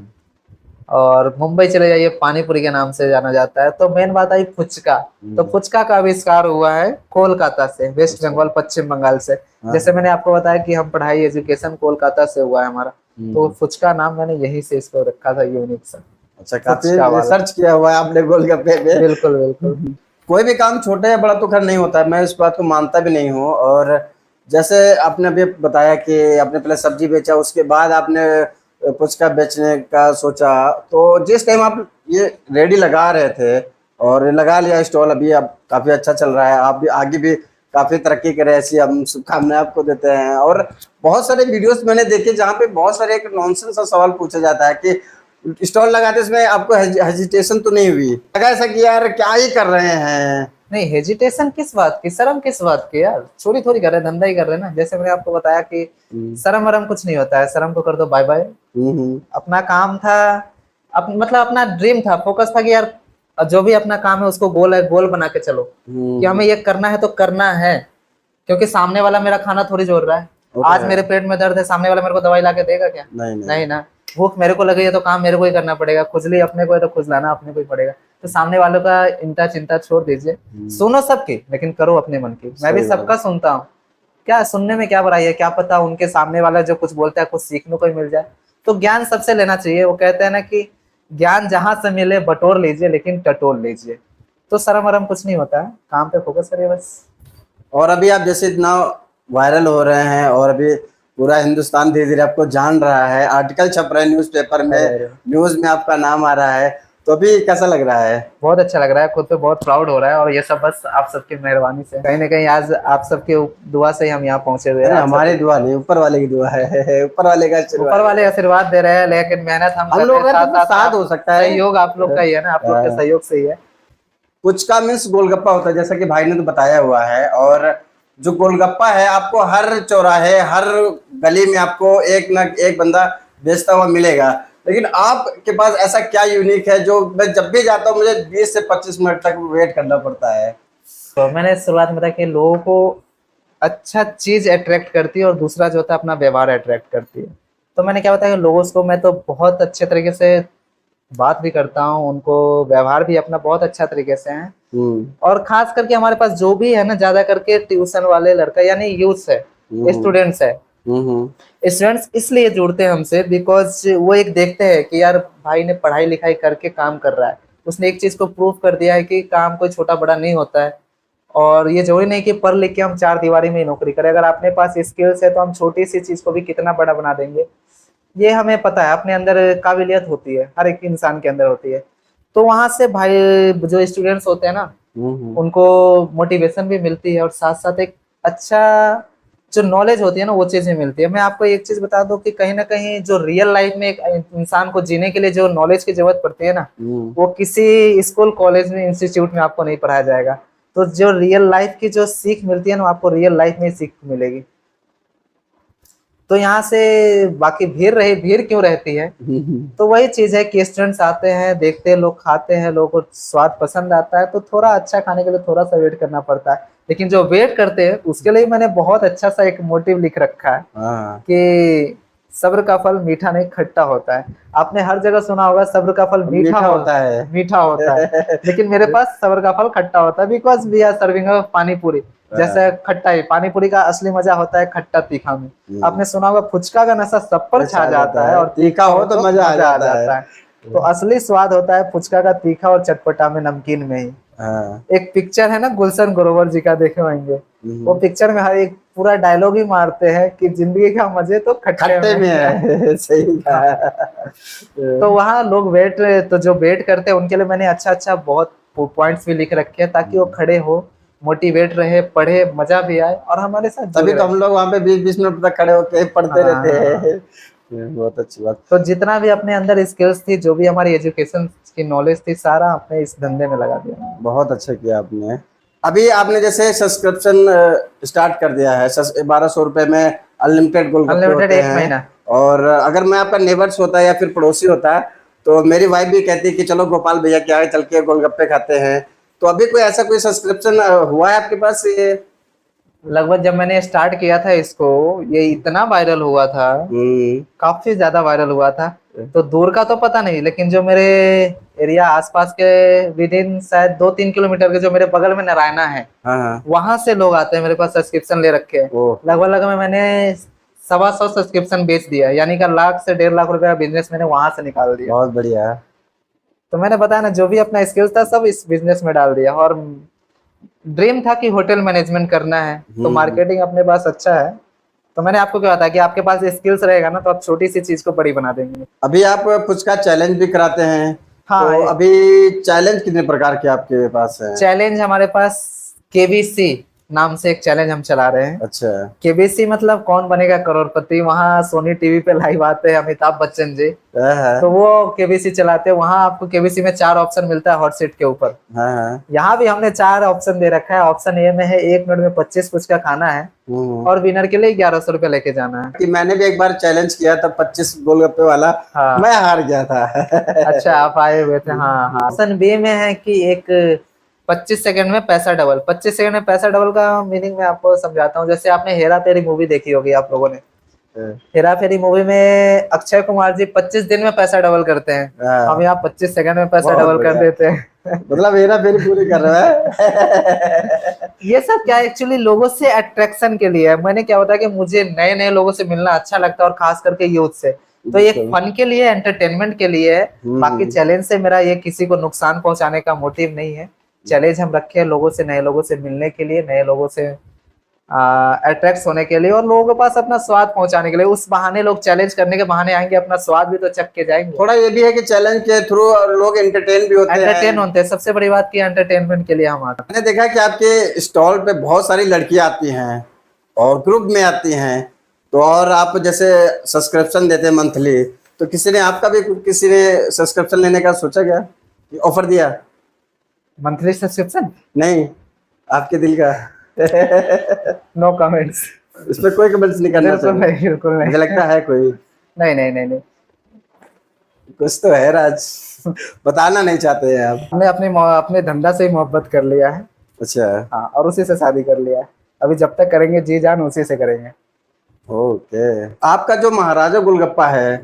[SPEAKER 1] और मुंबई चले जाइए पानीपुरी के नाम से जाना जाता है। तो मेन बात आई फुचका। तो फुचका का आविष्कार हुआ है कोलकाता से, वेस्ट बंगाल, पश्चिम बंगाल से। जैसे मैंने आपको बताया कि हम पढ़ाई एजुकेशन कोलकाता से हुआ है हमारा, तो फुचका नाम मैंने यहीं से इसको रखा था, यूनिक सा।
[SPEAKER 2] अच्छा, काफी रिसर्च किया हुआ है आपने गोलगप्पे पे।
[SPEAKER 1] बिल्कुल बिल्कुल।
[SPEAKER 2] कोई भी काम छोटे या बड़ा तो खैर नहीं होता है, मैं इस बात को मानता भी नहीं हूँ। और जैसे आपने अभी बताया कि आपने पहले सब्जी बेचा, उसके बाद आपने पुचका बेचने का सोचा, तो जिस टाइम आप ये रेडी लगा रहे थे और लगा लिया स्टॉल, अभी अब काफ़ी अच्छा चल रहा है, आप भी आगे भी काफ़ी तरक्की करें, ऐसी हम शुभकामनाएं आपको देते हैं। और बहुत सारे वीडियोस मैंने देखे जहाँ पे बहुत सारे एक नॉनसेंस सा सवाल पूछा जाता है कि स्टॉल लगाते इसमें आपको हेजिटेशन तो नहीं हुई, लगा ऐसा कि यार क्या ही कर रहे हैं?
[SPEAKER 1] नहीं, हेजिटेशन किस बात की, शर्म किस बात की यार, चोरी थोड़ी कर रहे, धंधा ही कर रहे ना। जैसे मैंने आपको बताया कि शर्म वरम कुछ नहीं होता है, शर्म को कर दो बाय बाय। अपना काम था, मतलब अपना ड्रीम था, फोकस था कि यार जो भी अपना काम है उसको गोल है, गोल बना के चलो कि हमें ये करना है तो करना है। क्योंकि सामने वाला मेरा खाना थोड़ी जोड़ रहा है। आज मेरे पेट में दर्द है, सामने वाला मेरे को दवाई ला के देगा क्या? नहीं ना। भूख मेरे को लगी है तो काम मेरे को ही करना पड़ेगा, खुजली अपने को है तो खुजलाना अपने को ही पड़ेगा। तो सामने वालों का इंता चिंता छोड़ दीजिए, सुनो सबकी लेकिन करो अपने मन की। मैं भी सबका सुनता हूँ, क्या सुनने में क्या बुराई है, क्या पता उनके सामने वाला जो कुछ बोलता है कुछ सीखने को ही मिल जाए। तो ज्ञान सबसे लेना चाहिए। वो कहते हैं ना कि ज्ञान जहां से मिले बटोर लीजिए लेकिन टटोल लीजिए। तो शर्म वरम कुछ नहीं होता है, काम पे फोकस करिए बस।
[SPEAKER 2] और अभी आप जैसे इतना वायरल हो रहे हैं और अभी पूरा हिंदुस्तान धीरे धीरे आपको जान रहा है, आर्टिकल छप रहे हैं न्यूज़पेपर में, न्यूज में आपका नाम आ रहा है, तो अभी कैसा लग रहा है?
[SPEAKER 1] बहुत अच्छा लग रहा है, खुद पे बहुत प्राउड हो रहा है। और ये सब बस आप सबकी मेहरबानी से, कहीं ना कहीं आज आप सबके दुआ से ही हम यहाँ पहुंचे हुए हैं।
[SPEAKER 2] हमारी दुआ नहीं, ऊपर वाले की दुआ है। ऊपर वाले का आशीर्वाद,
[SPEAKER 1] ऊपर वाले आशीर्वाद दे रहे हैं, लेकिन मेहनत हम कर
[SPEAKER 2] लोग
[SPEAKER 1] रहे हैं,
[SPEAKER 2] का साथ हो सकता है,
[SPEAKER 1] सहयोग आप लोग का ही है ना, आप लोग के सहयोग से ही है।
[SPEAKER 2] पुचका मीन्स गोलगप्पा होता है, जैसा कि भाई ने तो बताया हुआ है। और जो गोलगप्पा है आपको हर चौराहे, हर गली में आपको एक न एक बंदा बेचता हुआ मिलेगा, लेकिन आपके पास ऐसा क्या यूनिक है जो मैं जब भी जाता हूँ मुझे 20 से 25 मिनट तक वेट करना पड़ता है?
[SPEAKER 1] तो मैंने शुरुआत में बताया कि लोगों को अच्छा चीज अट्रैक्ट करती है और दूसरा जो होता है अपना व्यवहार अट्रैक्ट करती है। तो मैंने क्या बताया कि लोगों को मैं तो बहुत अच्छे तरीके से बात भी करता हूँ, उनको व्यवहार भी अपना बहुत अच्छा तरीके से है। और खास करके हमारे पास जो भी है ना, ज्यादा करके ट्यूशन वाले लड़का यानी यूथ है, स्टूडेंट्स है। स्टूडेंट्स इसलिए जुड़ते हैं हमसे बिकॉज वो एक देखते हैं कि यार भाई ने पढ़ाई लिखाई करके काम कर रहा है, उसने एक चीज को प्रूव कर दिया है कि काम कोई छोटा बड़ा नहीं होता है। और ये जरूरी नहीं कि पढ़ लिख के हम चार दीवारी में ही नौकरी करें, अगर अपने पास स्किल्स है तो हम छोटी सी चीज को भी कितना बड़ा बना देंगे। ये हमें पता है, अपने अंदर काबिलियत होती है, हर एक इंसान के अंदर होती है। तो वहां से भाई जो स्टूडेंट्स होते हैं ना, उनको मोटिवेशन भी मिलती है और साथ साथ एक अच्छा जो नॉलेज होती है ना वो चीजें मिलती है। मैं आपको एक चीज बता दूं कि कहीं ना कहीं जो रियल लाइफ में एक इंसान को जीने के लिए जो नॉलेज की जरूरत पड़ती है ना, वो किसी स्कूल कॉलेज में इंस्टीट्यूट में आपको नहीं पढ़ाया जाएगा। तो जो रियल लाइफ की जो सीख मिलती है ना, आपको रियल लाइफ में ही सीख मिलेगी। तो यहाँ से बाकी भीड़ क्यों रहती है, तो वही चीज है कि स्टूडेंट्स आते हैं, देखते हैं, लोग खाते हैं, लोगों को स्वाद पसंद आता है, तो थोड़ा अच्छा खाने के लिए थोड़ा सा वेट करना पड़ता है। लेकिन जो वेट करते हैं उसके लिए मैंने बहुत अच्छा सा एक मोटिव लिख रखा है कि सब्र का फल मीठा नहीं खट्टा होता है। आपने हर जगह सुना होगा सब्र का फल मीठा होता है, मीठा होता है, लेकिन मेरे पास सब्र का फल खट्टा होता है बिकॉज वी आर सर्विंग पानी पूरी। जैसे खट्टा ही पानी पूरी का असली मजा होता है खट्टा तीखा में। आपने सुना होगा फुचका का नशा सब पर छा जाता है और तीखा हो तो मजा आ जाता है। तो असली स्वाद होता है फुचका का तीखा और चटपटा में, नमकीन में ही। एक पिक्चर है ना गुलशन ग्रोवर जी का, देखे होंगे, वो पिक्चर में हर एक पूरा डायलॉग ही मारते हैं कि जिंदगी का मजे तो खट्टे में है। सही कहा। तो वहाँ लोग तो जो वेट करते हैं उनके लिए मैंने अच्छा बहुत पॉइंट्स भी लिख रखे हैं ताकि वो खड़े हो, मोटिवेट रहे, पढ़े, मजा भी आए और हमारे साथ। तभी तो हम लोग वहाँ पे 20-20 मिनट तक खड़े होकर पढ़ते रहते हैं। बहुत अच्छी बात। तो जितना भी अपने अंदर स्किल्स थी, जो भी हमारी एजुकेशन की नॉलेज थी, सारा आपने इस धंधे में लगा दिया। बहुत अच्छा किया आपने। अभी आपने जैसे सब्सक्रिप्शन स्टार्ट कर दिया है, 1200 रुपए में अनलिमिटेड गोलगप्पे होते हैं, 1 महीना। और अगर मैं आपका नेबर्स होता है या फिर पड़ोसी होता है तो मेरी वाइफ भी कहती है कि चलो गोपाल भैया के आगे चल के गोलगप्पे खाते हैं। तो अभी कोई ऐसा कोई सब्सक्रिप्शन हुआ है आपके पास? ये लगभग जब मैंने स्टार्ट किया था इसको, ये इतना वायरल हुआ था, काफी ज्यादा वायरल हुआ था। तो दूर का तो पता नहीं, लेकिन जो मेरे एरिया आसपास के विद इन शायद 2-3 किलोमीटर के जो मेरे बगल में नारायणा है, वहां से लोग आते हैं मेरे पास सब्सक्रिप्शन ले रखे हैं। लगभग मैंने 125 सब्सक्रिप्शन बेच दिया, यानी कि 1 लाख से 1.5 लाख रुपए का बिजनेस मैंने वहां से निकाल दिया। बहुत बढ़िया। तो मैंने बताया ना, जो भी अपना स्किल्स था सब इस बिजनेस में डाल दिया। और ड्रीम था कि होटल मैनेजमेंट करना है, तो मार्केटिंग अपने पास अच्छा है। तो मैंने आपको क्या बताया कि आपके पास स्किल्स रहेगा ना तो आप छोटी सी चीज को बड़ी बना देंगे। अभी आप पुचका चैलेंज भी कराते हैं। हाँ, तो अभी चैलेंज कितने प्रकार के आपके पास है? चैलेंज हमारे पास KBC नाम से एक चैलेंज हम चला रहे हैं। अच्छा। KBC मतलब कौन बनेगा करोड़पति। वहाँ सोनी टीवी पे लाइव आते हैं अमिताभ बच्चन जी, तो वो KBC चलाते हैं। वहाँ आपको KBC में 4 ऑप्शन मिलता है हॉट सीट के ऊपर। यहाँ भी हमने 4 ऑप्शन दे रखा है। ऑप्शन ए में है 1 मिनट में 25 पुचका खाना है और विनर के लिए 1100 रुपए लेके जाना है। कि मैंने भी एक बार चैलेंज किया था 25 गोलगप्पे वाला। हाँ। मैं हार गया था। अच्छा, आप आए हुए थे। हाँ। ऑप्शन बी में है कि एक 25 सेकंड में पैसा डबल। 25 सेकंड में पैसा डबल का मीनिंग मैं आपको समझाता हूँ। जैसे आपने हेरा फेरी मूवी देखी होगी आप लोगों ने। हेरा फेरी मूवी में अक्षय कुमार जी 25 दिन में पैसा डबल करते हैं, हम यहाँ 25 सेकंड में पैसा डबल कर देते हैं। मतलब हेरा फेरी पूरी कर रहा है। ये सब क्या एक्चुअली लोगों से अट्रैक्शन के लिए है। मैंने क्या बताया कि मुझे नए नए लोगों से मिलना अच्छा लगता है और खास करके यूथ से। तो ये फन के लिए, एंटरटेनमेंट के लिए है। बाकी चैलेंज से मेरा ये किसी को नुकसान पहुंचाने का मोटिव नहीं है। चैलेंज हम रखे हैं लोगों से, नए लोगों से मिलने के लिए, नए लोगों से अट्रैक्ट होने के लिए और लोगों के पास अपना स्वाद पहुंचाने के लिए। उस बहाने लोग चैलेंज करने के बहाने आएंगे, अपना स्वाद भी तो चख के जाएंगे।
[SPEAKER 2] थोड़ा ये भी है कि चैलेंज के थ्रू लोग एंटरटेन भी होते
[SPEAKER 1] एंटरटेन
[SPEAKER 2] हैं।
[SPEAKER 1] होते हैं, सबसे बड़ी बात की एंटरटेनमेंट के लिए हम आते
[SPEAKER 2] मैंने देखा कि आपके स्टॉल पे बहुत सारी लड़कियां आती हैं और ग्रुप में आती हैं, तो और आप जैसे सब्सक्रिप्शन देते हैं मंथली, तो किसी ने आपका भी किसी ने सब्सक्रिप्शन लेने का सोचा क्या, ऑफर दिया?
[SPEAKER 1] हैं। Monthly subscription?
[SPEAKER 2] नहीं, आपके दिल का।
[SPEAKER 1] No comments.
[SPEAKER 2] इसमें कोई कमेंट्स नहीं करना
[SPEAKER 1] बिल्कुल
[SPEAKER 2] चाहिए।
[SPEAKER 1] नहीं, बिल्कुल नहीं।
[SPEAKER 2] मुझे लगता है कोई
[SPEAKER 1] नहीं नहीं नहीं नहीं।
[SPEAKER 2] कुछ तो है राज, बताना नहीं चाहते हैं आप।
[SPEAKER 1] हमने अपने धंधा से ही मोहब्बत कर लिया है।
[SPEAKER 2] अच्छा,
[SPEAKER 1] हाँ, और उसी से शादी कर लिया है। अभी जब तक करेंगे जी जान उसी से करेंगे।
[SPEAKER 2] ओके। आपका जो महाराजा गोलगप्पा है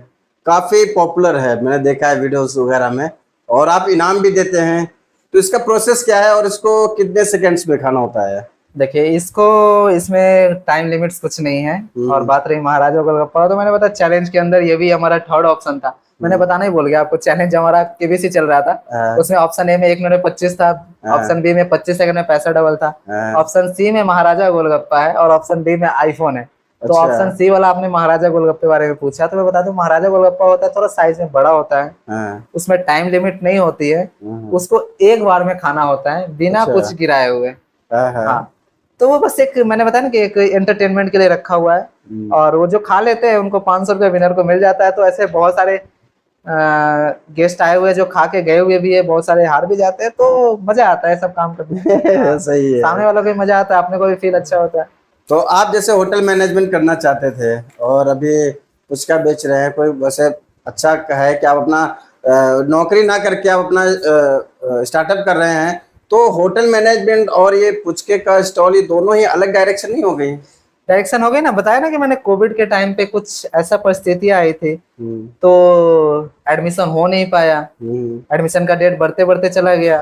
[SPEAKER 2] काफी पॉपुलर है, मैंने देखा है वीडियोस वगैरह में, और आप इनाम भी देते हैं, तो इसका प्रोसेस क्या है और इसको कितने सेकंड्स में खाना होता है?
[SPEAKER 1] देखिए, इसमें टाइम लिमिट्स कुछ नहीं है। और बात रही महाराजा गोलगप्पा, तो मैंने बताया चैलेंज के अंदर ये भी हमारा थर्ड ऑप्शन था। मैंने बताना ही भूल गया आपको, चैलेंज हमारा केबीसी चल रहा था। उसमें ऑप्शन ए में 1 मिनट 25 था, ऑप्शन बी में 25 सेकंड में पैसा डबल था, ऑप्शन सी में महाराजा गोलगप्पा है और ऑप्शन डी में आईफोन है। तो
[SPEAKER 2] अच्छा।
[SPEAKER 1] ऑप्शन सी वाला आपने महाराजा गोलगप्पे के बारे में पूछा, तो मैं बता दूं महाराजा गोलगप्पा होता है थोड़ा साइज में बड़ा होता है,
[SPEAKER 2] हाँ,
[SPEAKER 1] उसमें टाइम लिमिट नहीं होती है, उसको एक बार में खाना होता है बिना
[SPEAKER 2] अच्छा।
[SPEAKER 1] कुछ गिराए हुए।
[SPEAKER 2] हाँ, हाँ।
[SPEAKER 1] हाँ, तो वो बस एक मैंने बताया ना कि एक एंटरटेनमेंट के लिए रखा हुआ है। और वो जो खा लेते हैं उनको 500 रुपये विनर को मिल जाता है। तो ऐसे बहुत सारे गेस्ट आए हुए हैं जो खा के गए हुए भी है, बहुत सारे हार भी जाते हैं। तो मजा आता है सब काम करने में।
[SPEAKER 2] सही है।
[SPEAKER 1] सामने वालों को भी मजा आता है, अपने को भी फील अच्छा होता है।
[SPEAKER 2] तो आप जैसे होटल मैनेजमेंट करना चाहते थे और अभी पुचका बेच रहे हैं, कोई वैसे अच्छा है कि आप अपना नौकरी ना करके आप अपना स्टार्टअप कर रहे हैं, तो होटल मैनेजमेंट और ये पुचके का स्टॉल, ये दोनों ही अलग डायरेक्शन नहीं हो गई?
[SPEAKER 1] डायरेक्शन हो गई ना, बताया ना कि मैंने कोविड के टाइम पे कुछ ऐसा परिस्थितियां आई थी, तो एडमिशन हो नहीं पाया। एडमिशन का डेट बढ़ते बढ़ते चला गया।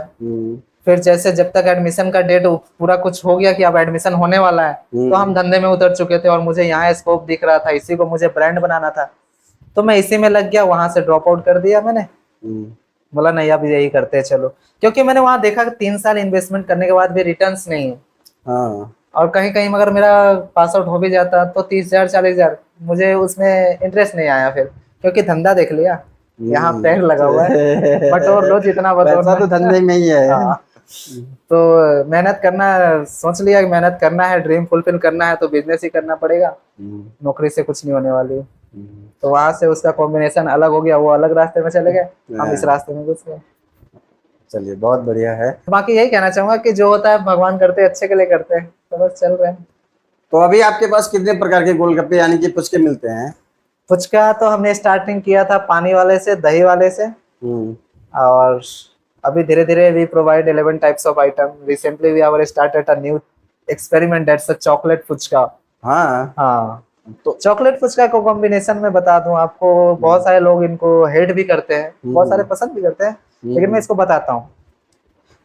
[SPEAKER 1] फिर जैसे जब तक एडमिशन का डेट पूरा कुछ हो गया कि अब एडमिशन होने वाला है, तो हम धंधे में उतर चुके थे और मुझे यहाँ स्कोप दिख रहा था, इसी को मुझे ब्रांड बनाना था, तो मैं इसी में लग गया। वहां से ड्रॉप आउट कर दिया मैंने, बोला नहीं अब यही करते हैं चलो। क्योंकि मैंने वहां देखा कि 3 साल इन्वेस्टमेंट करने के बाद भी रिटर्न्स नहीं है।
[SPEAKER 2] हाँ।
[SPEAKER 1] और कहीं कहीं अगर मेरा पास आउट हो भी जाता तो 30,000 40,000, मुझे उसमें इंटरेस्ट नहीं आया फिर, क्योंकि धंधा देख लिया, यहाँ पैर लगा हुआ है, बटोर लो जितना
[SPEAKER 2] पैसा तो धंधे में ही है।
[SPEAKER 1] हाँ। तो मेहनत करना, सोच लिया कि मेहनत करना है, ड्रीम फुलफिल करना है तो बिजनेस ही करना पड़ेगा, नौकरी से कुछ नहीं होने वाली। तो वहां से उसका कॉम्बिनेशन अलग हो गया, वो अलग रास्ते में चले गए, हम इस रास्ते में घुस गए।
[SPEAKER 2] चलिए, बहुत बढ़िया है।
[SPEAKER 1] बाकी यही कहना चाहूंगा कि जो होता है भगवान करते हैं, अच्छे के लिए करते हैं, तो बस चल रहे हैं।
[SPEAKER 2] तो अभी आपके पास कितने प्रकार के गोलगप्पे यानी कि पुचके मिलते हैं?
[SPEAKER 1] पुचका तो हमने स्टार्टिंग किया था पानी वाले से, दही वाले से, और अभी धीरे धीरे we provide 11 types of item. Recently we have started a new experiment, that's a chocolate puchka. हाँ, तो चॉकलेट पुचका को कॉम्बिनेशन में बता दूं आपको, बहुत सारे लोग इनको हेट भी करते हैं, बहुत सारे पसंद भी करते हैं, लेकिन मैं इसको बताता हूँ।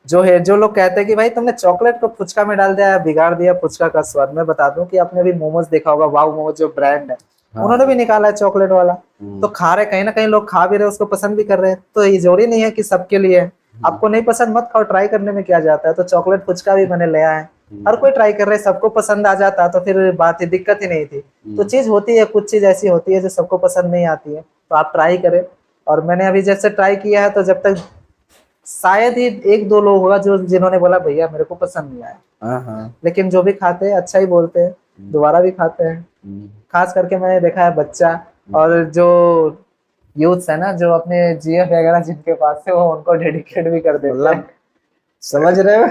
[SPEAKER 1] जो लोग कहते हैं कि भाई तुमने चॉकलेट को पुचका में डाल दिया, बिगाड़ दिया पुचका का स्वाद, मैं बता दूं कि आपने भी मोमोज देखा होगा, वाव मोमोज जो ब्रांड है, उन्होंने भी निकाला है चॉकलेट वाला, तो खा रहे, कहीं ना कहीं लोग खा भी रहे, उसको पसंद भी कर रहे हैं। तो ये जरूरी नहीं है कि सबके लिए है। आपको नहीं पसंद मत खाओ, ट्राई करने में क्या जाता है। तो चॉकलेट पुचका भी मैंने ले आया है, हर कोई ट्राई कर रहे हैं, सबको पसंद आ जाता तो फिर बात ही दिक्कत ही नहीं थी। तो चीज होती है, कुछ चीज ऐसी होती है जो सबको पसंद नहीं आती है, तो आप ट्राई करें। और मैंने अभी जैसे ट्राई किया है, तो जब तक शायद ही 1-2 लोग होगा जो जिन्होंने बोला भैया मेरे को पसंद नहीं आया, लेकिन जो भी खाते हैं अच्छा ही बोलते हैं, दोबारा भी खाते हैं। खास करके मैंने देखा है बच्चा और जो यूथ्स है ना, जो अपने जीएफ वगैरह जिनके पास है, वो उनको डेडिकेट भी कर देते हैं।
[SPEAKER 2] समझ रहे हो?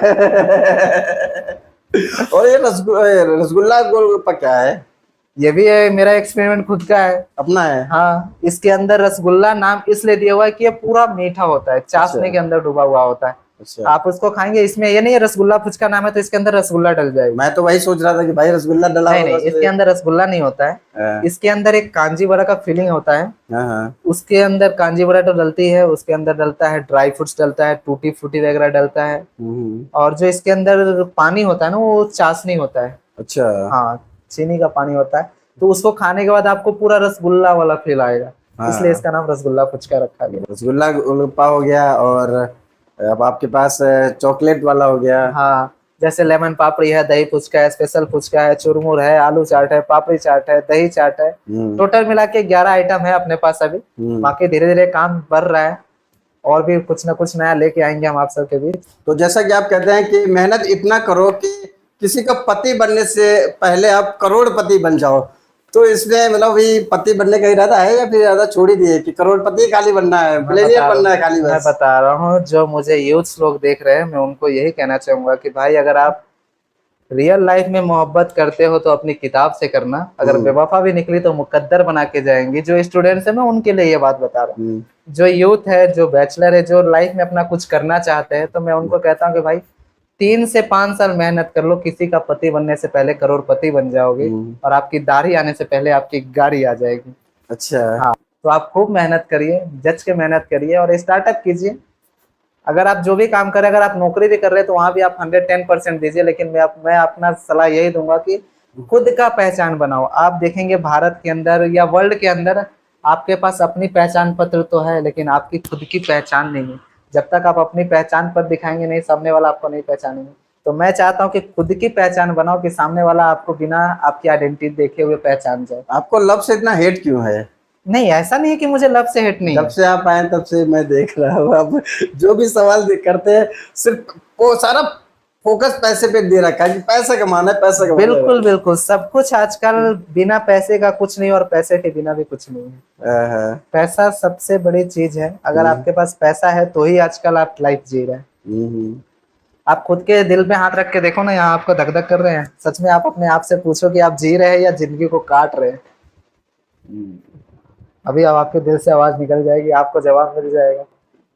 [SPEAKER 2] और ये रसगुल्ला गोलगप्पा क्या है?
[SPEAKER 1] ये भी है, मेरा एक्सपेरिमेंट खुद का है,
[SPEAKER 2] अपना है।
[SPEAKER 1] हाँ, इसके अंदर रसगुल्ला नाम इसलिए दिया हुआ है कि ये पूरा मीठा होता है, चाशनी के अंदर डूबा हुआ होता है।
[SPEAKER 2] अच्छा।
[SPEAKER 1] आप उसको खाएंगे, इसमें ये नहीं है रसगुल्ला पुचका नाम है तो इसके अंदर रसगुल्ला डल जाएगा।
[SPEAKER 2] मैं तो वही सोच रहा था कि भाई रसगुल्ला डला
[SPEAKER 1] नहीं, इसके अंदर रसगुल्ला नहीं होता है। इसके अंदर एक कांजी बड़ा का फीलिंग होता है। उसके अंदर कांजी बड़ा तो डलती है, उसके अंदर डलता है ड्राई फ्रूट्स, डलता है टूटी फ्रूटी वगैरह डलता है, और जो इसके अंदर पानी होता है ना, वो चाशनी होता है। अच्छा। हाँ, चीनी का पानी होता है। तो उसको खाने के बाद आपको पूरा रसगुल्ला वाला फील आएगा, इसलिए इसका नाम रसगुल्ला पुचका रखा गया।
[SPEAKER 2] रसगुल्ला गोलगप्पा हो गया, और अब आपके पास चॉकलेट वाला हो गया।
[SPEAKER 1] हाँ, जैसे लेमन पापड़ी है, दही फुचका है, स्पेशल फुचका है, चुरमुर है, आलू चाट है, पापड़ी चाट है, दही चाट है। टोटल मिला के 11 आइटम है अपने पास अभी। बाकी धीरे धीरे काम बढ़ रहा है और भी कुछ ना कुछ नया लेके आएंगे हम आप सबके बीच।
[SPEAKER 2] तो जैसा कि आप कहते हैं कि मेहनत इतना करो कि किसी का पति बनने से पहले आप करोड़पति बन जाओ, तो इसमें मतलब भी पति बनने का इरादा है या फिर इरादा छोड़ ही दिए कि करोड़पति खाली बनना है, बिलियनियर बनना है खाली
[SPEAKER 1] मैं
[SPEAKER 2] बस?
[SPEAKER 1] बता रहा हूँ, जो मुझे यूथ्स लोग देख रहे हैं, मैं उनको यही कहना चाहूंगा कि भाई अगर आप रियल लाइफ में मोहब्बत करते हो तो अपनी किताब से करना, अगर बेवफा भी निकली तो मुकद्दर बना के जाएंगी। जो स्टूडेंट्स है मैं उनके लिए ये बात बता रहा हूँ। जो यूथ है, जो बैचलर है, जो लाइफ में अपना कुछ करना चाहते हैं, तो मैं उनको कहता हूँ कि भाई 3 से 5 साल मेहनत कर लो, किसी का पति बनने से पहले करोड़पति बन जाओगे और आपकी दाढ़ी आने से पहले आपकी गाड़ी आ जाएगी।
[SPEAKER 2] अच्छा।
[SPEAKER 1] हाँ, तो आप खूब मेहनत करिए, जच के मेहनत करिए और स्टार्टअप कीजिए। अगर आप जो भी काम करें, अगर आप नौकरी भी कर रहे हैं तो वहां भी आप 110% दीजिए, लेकिन मैं अपना सलाह यही दूंगा कि खुद का पहचान बनाओ। आप देखेंगे भारत के अंदर या वर्ल्ड के अंदर आपके पास अपनी पहचान पत्र तो है, लेकिन आपकी खुद की पहचान नहीं है। जब तक आप अपनी पहचान पत्र दिखाएंगे नहीं, सामने वाला आपको नहीं पहचानेंगे। तो मैं चाहता हूँ कि खुद की पहचान बनाओ कि सामने वाला आपको बिना आपकी आइडेंटिटी देखे हुए पहचान जाए।
[SPEAKER 2] आपको लव से इतना हेट क्यों है?
[SPEAKER 1] नहीं, ऐसा नहीं है कि मुझे लव से हेट नहीं
[SPEAKER 2] जब
[SPEAKER 1] है।
[SPEAKER 2] से आप आए तब से मैं देख रहा हूँ, आप जो भी सवाल करते हैं सिर्फ वो सारा फोकस पैसे पे दे रखा है कि पैसा कमाना है, पैसा कमाना है।
[SPEAKER 1] बिल्कुल बिल्कुल, सब कुछ आजकल बिना पैसे का कुछ नहीं और पैसे के बिना भी कुछ नहीं है। पैसा सबसे बड़ी चीज है। अगर आपके पास पैसा है तो ही आजकल आप लाइफ जी रहे हैं। आप खुद के दिल में हाथ रख के देखो ना, यहाँ आपको धक धक कर रहे हैं, सच में आप अपने आप से पूछो कि आप जी रहे हैं या जिंदगी को काट रहे हैं। अभी अब आपके दिल से आवाज निकल जाएगी, आपको जवाब मिल जाएगा।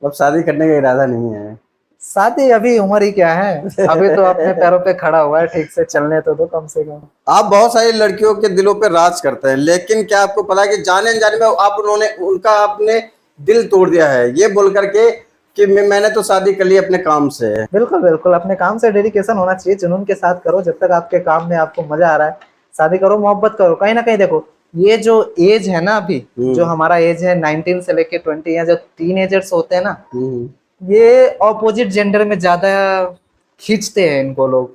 [SPEAKER 2] अब शादी करने का इरादा नहीं है?
[SPEAKER 1] शादी अभी उम्र ही क्या है, अभी तो अपने पैरों पे खड़ा हुआ है, ठीक से चलने तो दो कम से कम।
[SPEAKER 2] आप बहुत सारी लड़कियों के दिलों पे राज करते हैं, लेकिन क्या आपको पता है कि जाने अनजाने में आपने दिल तोड़ दिया है, ये बोल करके कि मैंने तो शादी कर ली अपने काम से?
[SPEAKER 1] बिल्कुल बिल्कुल, अपने काम से डेडिकेशन होना चाहिए, जुनून के साथ करो। जब तक आपके काम में आपको मजा आ रहा है, शादी करो, मोहब्बत करो। कहीं ना कहीं देखो, ये जो एज है ना अभी, जो हमारा एज है 19 से लेके 20, या जो टीनेजर्स होते हैं ना, ये ऑपोजिट जेंडर में ज्यादा खींचते हैं इनको लोग।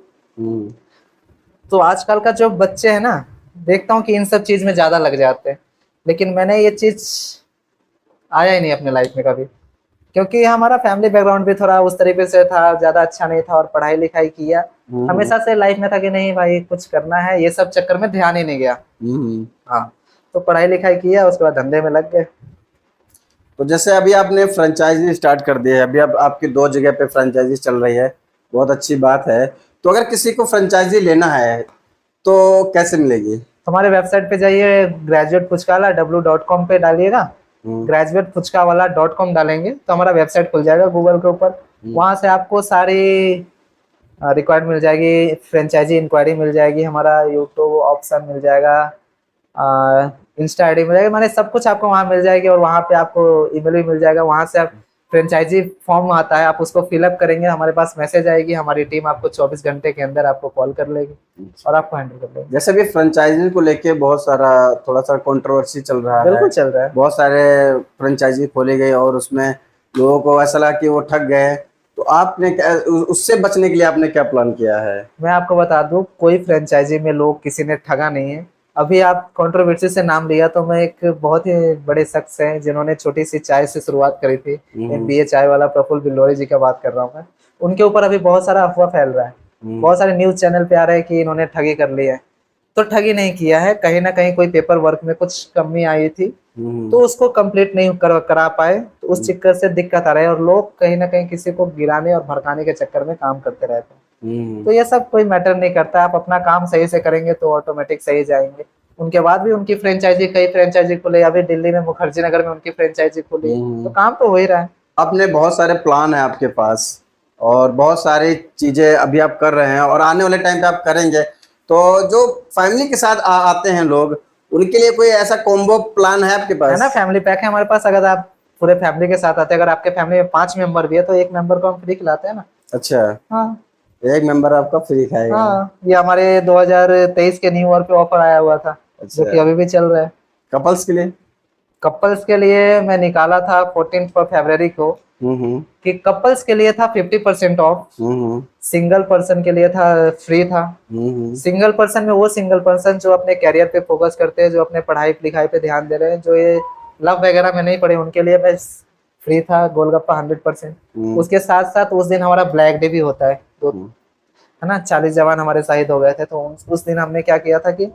[SPEAKER 1] तो आजकल का जो बच्चे हैं ना, देखता हूँ कि इन सब चीज में ज्यादा लग जाते हैं, लेकिन मैंने ये चीज आया ही नहीं अपने लाइफ में कभी, क्योंकि हमारा फैमिली बैकग्राउंड भी थोड़ा उस तरीके से था, ज्यादा अच्छा नहीं था, और पढ़ाई लिखाई किया हमेशा से लाइफ में था कि नहीं भाई कुछ करना है, ये सब चक्कर में ध्यान ही नहीं गया। हाँ, तो पढ़ाई लिखाई किया, उसके बाद धंधे में लग गए।
[SPEAKER 2] तो जैसे अभी आपने फ्रेंचाइजी स्टार्ट कर दी है, अभी अब आपकी 2 जगह पे फ्रेंचाइजी चल रही है, बहुत अच्छी बात है। तो अगर किसी को फ्रेंचाइजी लेना है तो कैसे मिलेगी?
[SPEAKER 1] हमारे वेबसाइट पे जाइए, ग्रेजुएट फुचकावाला w.com पे डालिएगा, ग्रेजुएट फुचकावाला .com डालेंगे तो हमारा वेबसाइट खुल जाएगा गूगल के ऊपर। वहां से आपको सारी रिक्वायर्ड मिल जाएगी, फ्रेंचाइजी इंक्वायरी मिल जाएगी, हमारा यूट्यूब ऑप्शन मिल जाएगा, इंस्टा आईडी मिल जाएगा, माने सब कुछ आपको वहाँ मिल जाएगी। और वहाँ पे आपको ईमेल भी मिल जाएगा, वहाँ से आप फ्रेंचाइजी फॉर्म आता है, आप उसको फिलअप करेंगे, हमारे पास मैसेज आएगी, हमारी टीम आपको 24 घंटे के अंदर आपको कॉल कर लेगी और आपको हैंडल कर लेगी।
[SPEAKER 2] जैसे भी फ्रेंचाइजी को लेके बहुत सारा थोड़ा सा कंट्रोवर्सी चल रहा है।
[SPEAKER 1] बिल्कुल चल रहा है,
[SPEAKER 2] बहुत सारे फ्रेंचाइजी खोले गए और उसमें लोगों को ऐसा लगा कि वो ठग गए, तो आपने उससे बचने के लिए आपने क्या प्लान किया है?
[SPEAKER 1] मैं आपको बता दूं, कोई फ्रेंचाइजी में लोग किसी ने ठगा नहीं है। अभी आप कंट्रोवर्सी से नाम लिया, तो मैं एक बहुत ही बड़े शख्स हैं जिन्होंने छोटी सी चाय से शुरुआत करी थी, MBA चाय वाला प्रफुल्ल बिल्लोरी जी का बात कर रहा हूँ मैं। उनके ऊपर अभी बहुत सारा अफवाह फैल रहा है, बहुत सारे न्यूज चैनल पे आ रहे हैं कि इन्होंने ठगी कर ली है। तो ठगी नहीं किया है, कहीं ना कहीं कोई पेपर वर्क में कुछ कमी आई थी तो उसको कंप्लीट नहीं करा पाए, तो उस चक्कर से दिक्कत आ रहा है, और लोग कहीं ना कहीं किसी को गिराने और भड़काने के चक्कर में काम करते रहते हैं। तो ये सब कोई मैटर नहीं करता, आप अपना काम सही से करेंगे तो ऑटोमेटिक सही जाएंगे। उनके बाद भी उनकी फ्रेंचाइजी, कई फ्रेंचाइजी खुले, अभी दिल्ली में मुखर्जी नगर में उनकी फ्रेंचाइजी खुली, तो काम तो हो ही रहा है।
[SPEAKER 2] आपने बहुत सारे प्लान है आपके पास और बहुत सारी चीजें अभी आप कर रहे हैं और आने वाले टाइम पे आप करेंगे, तो जो फैमिली के साथ आते हैं लोग, उनके लिए कोई ऐसा कॉम्बो प्लान है आपके पास?
[SPEAKER 1] है ना, फैमिली पैक है हमारे पास। अगर आप पूरे फैमिली के साथ आते हैं, अगर आपके फैमिली में 5 मेंबर भी है तो एक मेंबर को हम फ्री खिलाते हैं ना।
[SPEAKER 2] अच्छा,
[SPEAKER 1] हाँ,
[SPEAKER 2] एक मेंबर आपका फ्री खाएगा?
[SPEAKER 1] हाँ, ये हमारे 2023 के न्यू ईयर पे ऑफर आया हुआ था। अच्छा, जो कि अभी भी चल रहा है
[SPEAKER 2] कपल्स के लिए।
[SPEAKER 1] कपल्स के लिए मैं निकाला था 14 फरवरी को
[SPEAKER 2] हम्म
[SPEAKER 1] कि कपल्स के लिए था 50% ऑफ,
[SPEAKER 2] हम्म
[SPEAKER 1] सिंगल पर्सन के लिए था फ्री था।
[SPEAKER 2] हम्म
[SPEAKER 1] सिंगल पर्सन में वो सिंगल पर्सन जो अपने कैरियर पे फोकस करते हैं, जो अपने पढ़ाई लिखाई पे ध्यान दे रहे हैं, जो ये लव वगैरह में नहीं पड़े, उनके लिए बस फ्री था गोलगप्पा 100%।
[SPEAKER 2] हम्म
[SPEAKER 1] उसके साथ साथ उस दिन हमारा ब्लैक डे भी होता है, तो
[SPEAKER 2] हम्म
[SPEAKER 1] है ना, 40 जवान हमारे शहीद हो गए थे, तो उस दिन हमने क्या किया था कि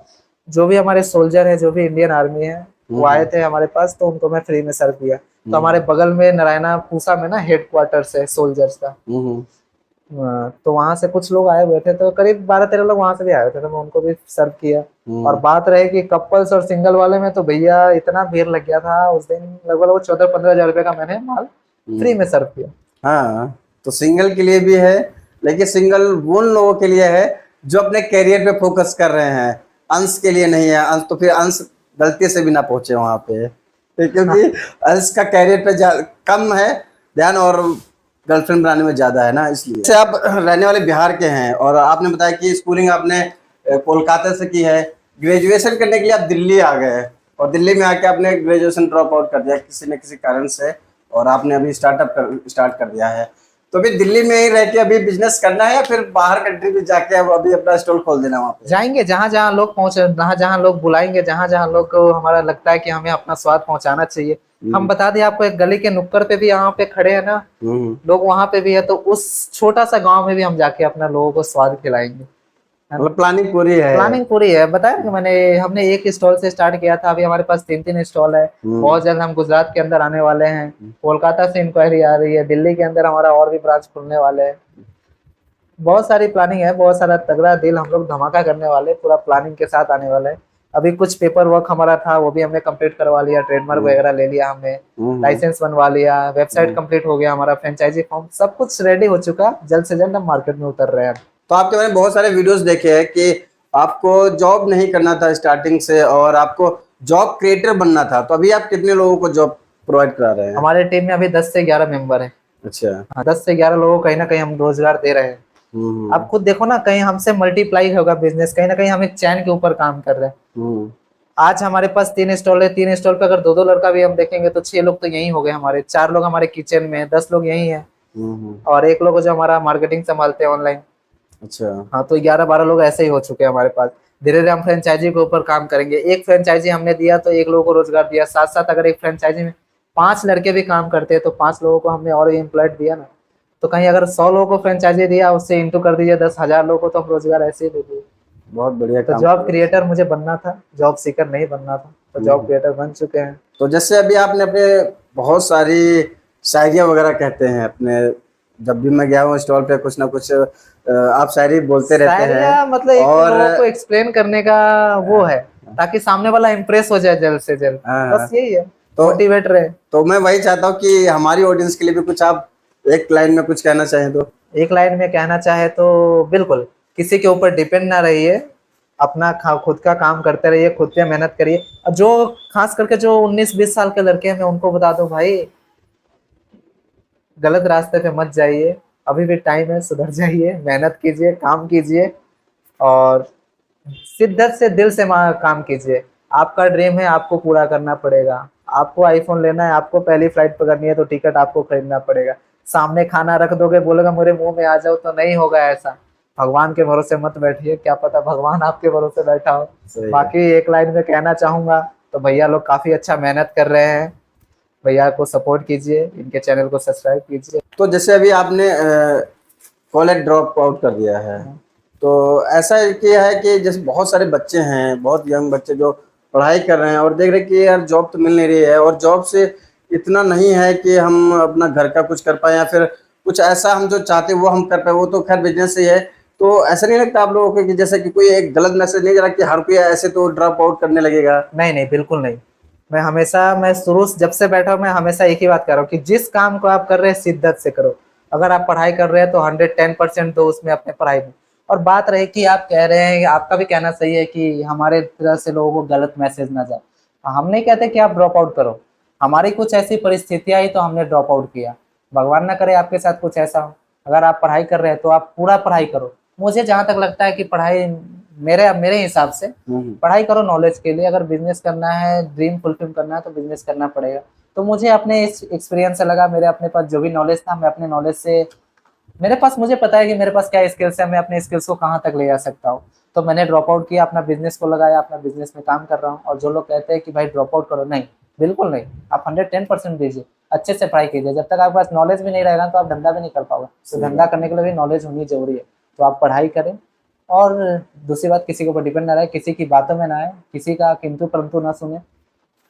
[SPEAKER 1] जो भी हमारे सोल्जर है, जो भी इंडियन आर्मी है, वो आए थे हमारे पास, तो उनको मैं फ्री में सर्व किया। तो हमारे बगल में नारायणा पूसा में ना हेड क्वार्टर्स है सोल्जर्स का,
[SPEAKER 2] हम्म
[SPEAKER 1] तो वहां से कुछ लोग आए हुए थे, तो करीब 12-13 लोग वहां से भी आए थे, तो मैं उनको भी सर्व किया। और बात रहे कि कपल्स और सिंगल वाले में, तो भैया इतना भीड़ लग गया था उस दिन, लगभग 14-15 हजार रुपए का मैंने माल फ्री में सर्व किया।
[SPEAKER 2] हाँ, तो सिंगल के लिए भी है, लेकिन सिंगल उन लोगों के लिए है जो अपने करियर पे फोकस कर रहे हैं। अंश के लिए नहीं है। अंश तो फिर अंश गलती से भी ना पहुंचे वहां पे, क्योंकि अंश का करियर पे कम है ध्यान और गर्लफ्रेंड बनाने में ज्यादा है ना, इसलिए। जैसे आप रहने वाले बिहार के हैं और आपने बताया कि स्कूलिंग आपने कोलकाता से की है, ग्रेजुएशन करने के लिए आप दिल्ली आ गए और दिल्ली में आके आपने ग्रेजुएशन ड्रॉप आउट कर दिया किसी न किसी कारण से, और आपने अभी स्टार्ट कर दिया है। तो अभी दिल्ली में ही रह के अभी बिजनेस करना है या फिर बाहर कंट्री में जाके अब अभी अपना स्टॉल खोल देना वहाँ पे?
[SPEAKER 1] जाएंगे जहां जहां लोग पहुंचे, जहां जहां लोग बुलाएंगे, जहां जहां लोग को हमारा लगता है कि हमें अपना स्वाद पहुंचाना चाहिए। हम बता दें आपको, एक गली के नुक्कड़ पे भी यहाँ पे खड़े हैं ना लोग, वहां पे भी है, तो उस छोटा सा गांव में भी हम जाके अपना लोगों को स्वाद खिलाएंगे।
[SPEAKER 2] मतलब प्लानिंग पूरी है।
[SPEAKER 1] प्लानिंग पूरी है, बताया कि हमने एक स्टॉल से स्टार्ट किया था, अभी हमारे पास 3-3 स्टॉल है। बहुत जल्द हम गुजरात के अंदर आने वाले हैं, कोलकाता से इंक्वायरी आ रही है, दिल्ली के अंदर हमारा और भी ब्रांच खुलने वाले हैं। बहुत सारी प्लानिंग है, बहुत सारा तगड़ा डील हम लोग धमाका करने वाले, पूरा प्लानिंग के साथ आने वाले हैं। अभी कुछ पेपर वर्क हमारा था, वो भी हमने कंप्लीट करवा लिया, ट्रेडमार्क वगैरह ले लिया हमने, लाइसेंस बनवा लिया, वेबसाइट कंप्लीट हो गया हमारा, फ्रेंचाइजी फॉर्म सब कुछ रेडी हो चुका, जल्द से जल्द हम मार्केट में उतर रहे हैं।
[SPEAKER 2] तो आपके मैंने बहुत सारे वीडियोस देखे हैं कि आपको जॉब नहीं करना था स्टार्टिंग से और आपको जॉब क्रिएटर बनना था, तो अभी आप कितने लोगों को जॉब प्रोवाइड करा रहे हैं?
[SPEAKER 1] हमारे टीम में अभी 10 से 11 मेंबर है।
[SPEAKER 2] अच्छा।
[SPEAKER 1] हाँ, 10 से 11 लोगों को कहीं ना कहीं हम रोजगार दे रहे हैं। आप खुद देखो ना, कहीं हमसे मल्टीप्लाई होगा बिजनेस, कहीं ना कहीं हम एक चैन के ऊपर काम कर रहे हैं। आज हमारे पास 3 स्टॉल है, 3 स्टॉल पे अगर 2-2 लड़का भी हम देखेंगे तो 6 लोग तो यही हो गए हमारे, 4 लोग हमारे किचन में, 10 लोग यही है, और 1 लोग जो हमारा मार्केटिंग संभालते हैं ऑनलाइन।
[SPEAKER 2] अच्छा।
[SPEAKER 1] हाँ, तो 11-12 लोग ऐसे ही हो चुके हैं हमारे पास। धीरे धीरे हम फ्रेंचाइजी के ऊपर काम करेंगे। एक फ्रेंचाइजी हमने दिया तो 1 लोगों को रोजगार दिया, साथ साथ अगर एक फ्रेंचाइजी में 5 लड़के भी काम करते हैं तो 5 लोगों को हमने और एम्प्लॉयड दिया ना। तो कहीं अगर 100 लोगों को फ्रेंचाइजी दिया, उससे इंटू कर दीजिए 10,000 लोगों को, तो हम रोजगार ऐसे ही दे दिए।
[SPEAKER 2] बहुत बढ़िया
[SPEAKER 1] तो
[SPEAKER 2] काम।
[SPEAKER 1] जॉब क्रिएटर मुझे बनना था, जॉब सीकर नहीं बनना था, तो जॉब क्रिएटर बन चुके हैं।
[SPEAKER 2] तो जैसे अभी आपने अपने बहुत सारी शायरियाँ वगैरह कहते हैं अपने, जब भी मैं गया हूँ स्टॉल पे कुछ ना कुछ आप शायरी बोलते रहते हैं,
[SPEAKER 1] मतलब एक
[SPEAKER 2] और
[SPEAKER 1] लोगों को एक्सप्लेन करने का वो है, ताकि सामने वाला इम्प्रेस हो जाए जल्द से जल्द, बस यही है,
[SPEAKER 2] तो
[SPEAKER 1] मोटिवेट रहे।
[SPEAKER 2] तो मैं वही चाहता हूँ कि हमारी ऑडियंस के लिए भी कुछ आप एक लाइन में कुछ कहना चाहें तो?
[SPEAKER 1] एक लाइन में कहना चाहे तो बिल्कुल, किसी के ऊपर डिपेंड ना रहिए, अपना खुद का काम करते रहिए, खुद पे मेहनत करिए। और जो खास करके जो 19-20 साल के लड़के हैं, मैं उनको बता दूं भाई, गलत रास्ते पे मत जाइए, अभी भी टाइम है, सुधर जाइए, मेहनत कीजिए, काम कीजिए, और शिद्दत से दिल से काम कीजिए। आपका ड्रीम है, आपको पूरा करना पड़ेगा। आपको आईफोन लेना है, आपको पहली फ्लाइट पकड़नी है, तो टिकट आपको खरीदना पड़ेगा। सामने खाना रख दोगे, बोलेगा मेरे मुंह में आ जाओ, तो नहीं होगा ऐसा। भगवान के भरोसे मत बैठिए, क्या पता भगवान आपके भरोसे बैठा हो। बाकी एक लाइन में कहना चाहूंगा, तो भैया लोग काफी अच्छा मेहनत कर रहे हैं, भैया को सपोर्ट कीजिए, इनके चैनल को सब्सक्राइब कीजिए।
[SPEAKER 2] तो जैसे अभी आपने कॉलेज ड्रॉप आउट कर दिया है, तो ऐसा किया है कि जैसे बहुत सारे बच्चे हैं, बहुत यंग बच्चे जो पढ़ाई कर रहे हैं और देख रहे हैं कि यार जॉब तो मिल नहीं रही है, और जॉब से इतना नहीं है कि हम अपना घर का कुछ कर पाए या फिर कुछ ऐसा हम जो चाहते हैं वो हम कर पाए, वो तो खैर बिजनेस से है। तो ऐसा नहीं लगता आप लोगों को कि जैसे कि कोई एक गलत मैसेज नहीं जा रहा कि हर कोई ऐसे तो ड्रॉप आउट करने लगेगा?
[SPEAKER 1] नहीं नहीं, बिल्कुल नहीं। मैं शुरू से जब से बैठा हूं, मैं हमेशा एक ही बात कर रहा हूँ कि जिस काम को आप कर रहे हैं शिद्दत से करो। अगर आप पढ़ाई कर रहे हैं तो 110% दो उसमें अपने पढ़ाई में। और बात रही कि आप कह रहे हैं, आपका भी कहना सही है कि हमारे तरह से लोगों को गलत मैसेज ना जाए। हम नहीं कहते कि आप ड्रॉप आउट करो, हमारी कुछ ऐसी परिस्थितियां आई तो हमने ड्रॉप आउट किया। भगवान ना करे आपके साथ कुछ ऐसा हो। अगर आप पढ़ाई कर रहे हैं तो आप पूरा पढ़ाई करो। मुझे जहाँ तक लगता है कि पढ़ाई मेरे मेरे हिसाब से पढ़ाई करो नॉलेज के लिए। अगर बिजनेस करना है, ड्रीम फुलफिल करना है तो बिजनेस करना पड़ेगा। तो मुझे अपने इस एक्सपीरियंस से लगा, मेरे अपने पास जो भी नॉलेज था, मैं अपने नॉलेज से, मेरे पास, मुझे पता है कि मेरे पास क्या स्किल्स है, मैं अपने स्किल्स को कहाँ तक ले जा सकता हूँ। तो मैंने ड्रॉप आउट किया, अपना बिजनेस को लगाया, अपना बिजनेस में काम कर रहा हूँ। और जो लोग कहते हैं कि भाई ड्रॉप आउट करो, नहीं, बिल्कुल नहीं। आप 110% दीजिए, अच्छे से पढ़ाई कीजिए। जब तक आपके पास नॉलेज भी नहीं रहेगा तो आप धंधा भी नहीं कर पाओगे। तो धंधा करने के लिए भी नॉलेज होनी जरूरी है। तो आप पढ़ाई करें, और दूसरी बात, किसी के ऊपर डिपेंड ना रहे, किसी की बातों में ना आए, किसी का किंतु परंतु ना सुने,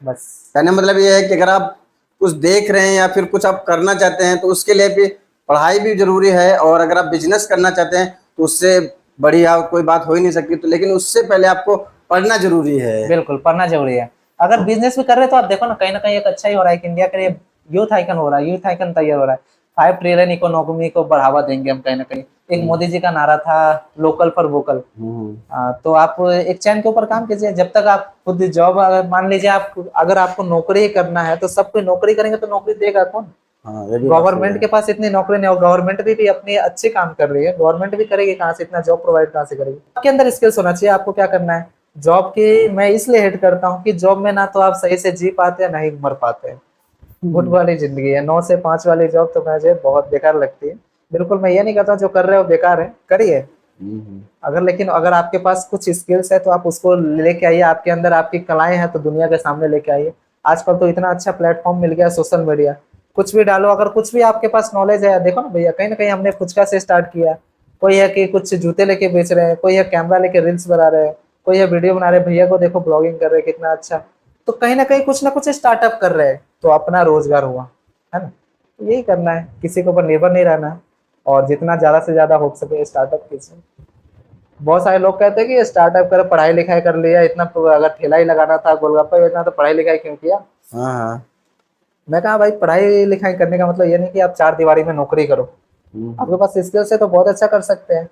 [SPEAKER 1] बस।
[SPEAKER 2] कहने का मतलब ये है कि अगर आप कुछ देख रहे हैं या फिर कुछ आप करना चाहते हैं तो उसके लिए भी पढ़ाई भी जरूरी है। और अगर आप बिजनेस करना चाहते हैं तो उससे बढ़िया कोई बात हो ही नहीं सकती। तो लेकिन उससे पहले आपको पढ़ना जरूरी है।
[SPEAKER 1] बिल्कुल पढ़ना जरूरी है। अगर बिजनेस भी कर रहे हो तो आप देखो ना कहीं एक अच्छा ही हो रहा है कि इंडिया के लिए यूथ आइकन हो रहा है, यूथ आइकन तैयार हो रहा है। 5 ट्रिलियन इकोनॉमी को बढ़ावा देंगे हम कहीं ना कहीं। एक मोदी जी का नारा था, लोकल फॉर वोकल। तो आप एक चैन के ऊपर काम कीजिए। जब तक आप खुद जॉब, अगर मान लीजिए आप, अगर आपको नौकरी करना है तो सब कोई नौकरी करेंगे तो नौकरी देगा कौन? गवर्नमेंट के पास इतनी नौकरी नहीं, और गवर्नमेंट भी अपनी अच्छे काम कर रही है। गवर्नमेंट भी करेगी कहाँ से, इतना जॉब प्रोवाइड कहाँ से करेगी? आपके अंदर स्किल्स होना चाहिए। आपको क्या करना है जॉब की, मैं इसलिए हेट करता हूँ कि जॉब में ना तो आप सही से जी पाते हैं, ना ही मर पाते हैं। घुट वाली जिंदगी है। 9 से 5 वाली जॉब तो मुझे बहुत बेकार लगती है। बिल्कुल मैं ये नहीं कहता जो कर रहे हो बेकार है, करिए। अगर, लेकिन अगर आपके पास कुछ स्किल्स है तो आप उसको लेके आइए। आपके अंदर आपकी कलाएं हैं तो दुनिया के सामने लेके आइए। आजकल तो इतना अच्छा प्लेटफॉर्म मिल गया सोशल मीडिया, कुछ भी डालो। अगर कुछ भी आपके पास नॉलेज है, देखो ना भैया, कहीं ना कहीं हमने फुचका से स्टार्ट किया। कोई है कि कुछ जूते लेके बेच रहे हैं, कोई है कैमरा लेके रील्स बना रहे हैं, कोई है वीडियो बना रहे हैं। भैया को देखो ब्लॉगिंग कर रहे हैं, कितना अच्छा। तो कहीं ना कुछ स्टार्टअप कर रहे हैं, तो अपना रोजगार हुआ, है ना? तो यही करना है, किसी के ऊपर निर्भर नहीं रहना है। और जितना ज्यादा से ज्यादा हो सके स्टार्टअप कीजिए। बहुत सारे लोग कहते हैं कि स्टार्टअप कर, पढ़ाई लिखाई कर लिया, इतना अगर ठेला ही लगाना था, गोलगप्पा बेचना, तो पढ़ाई लिखाई क्यों किया? मैं कहा भाई पढ़ाई लिखाई करने का मतलब ये नहीं कि आप 4 दीवारी में नौकरी करो। आपके पास स्किल्स है तो बहुत अच्छा कर सकते हैं।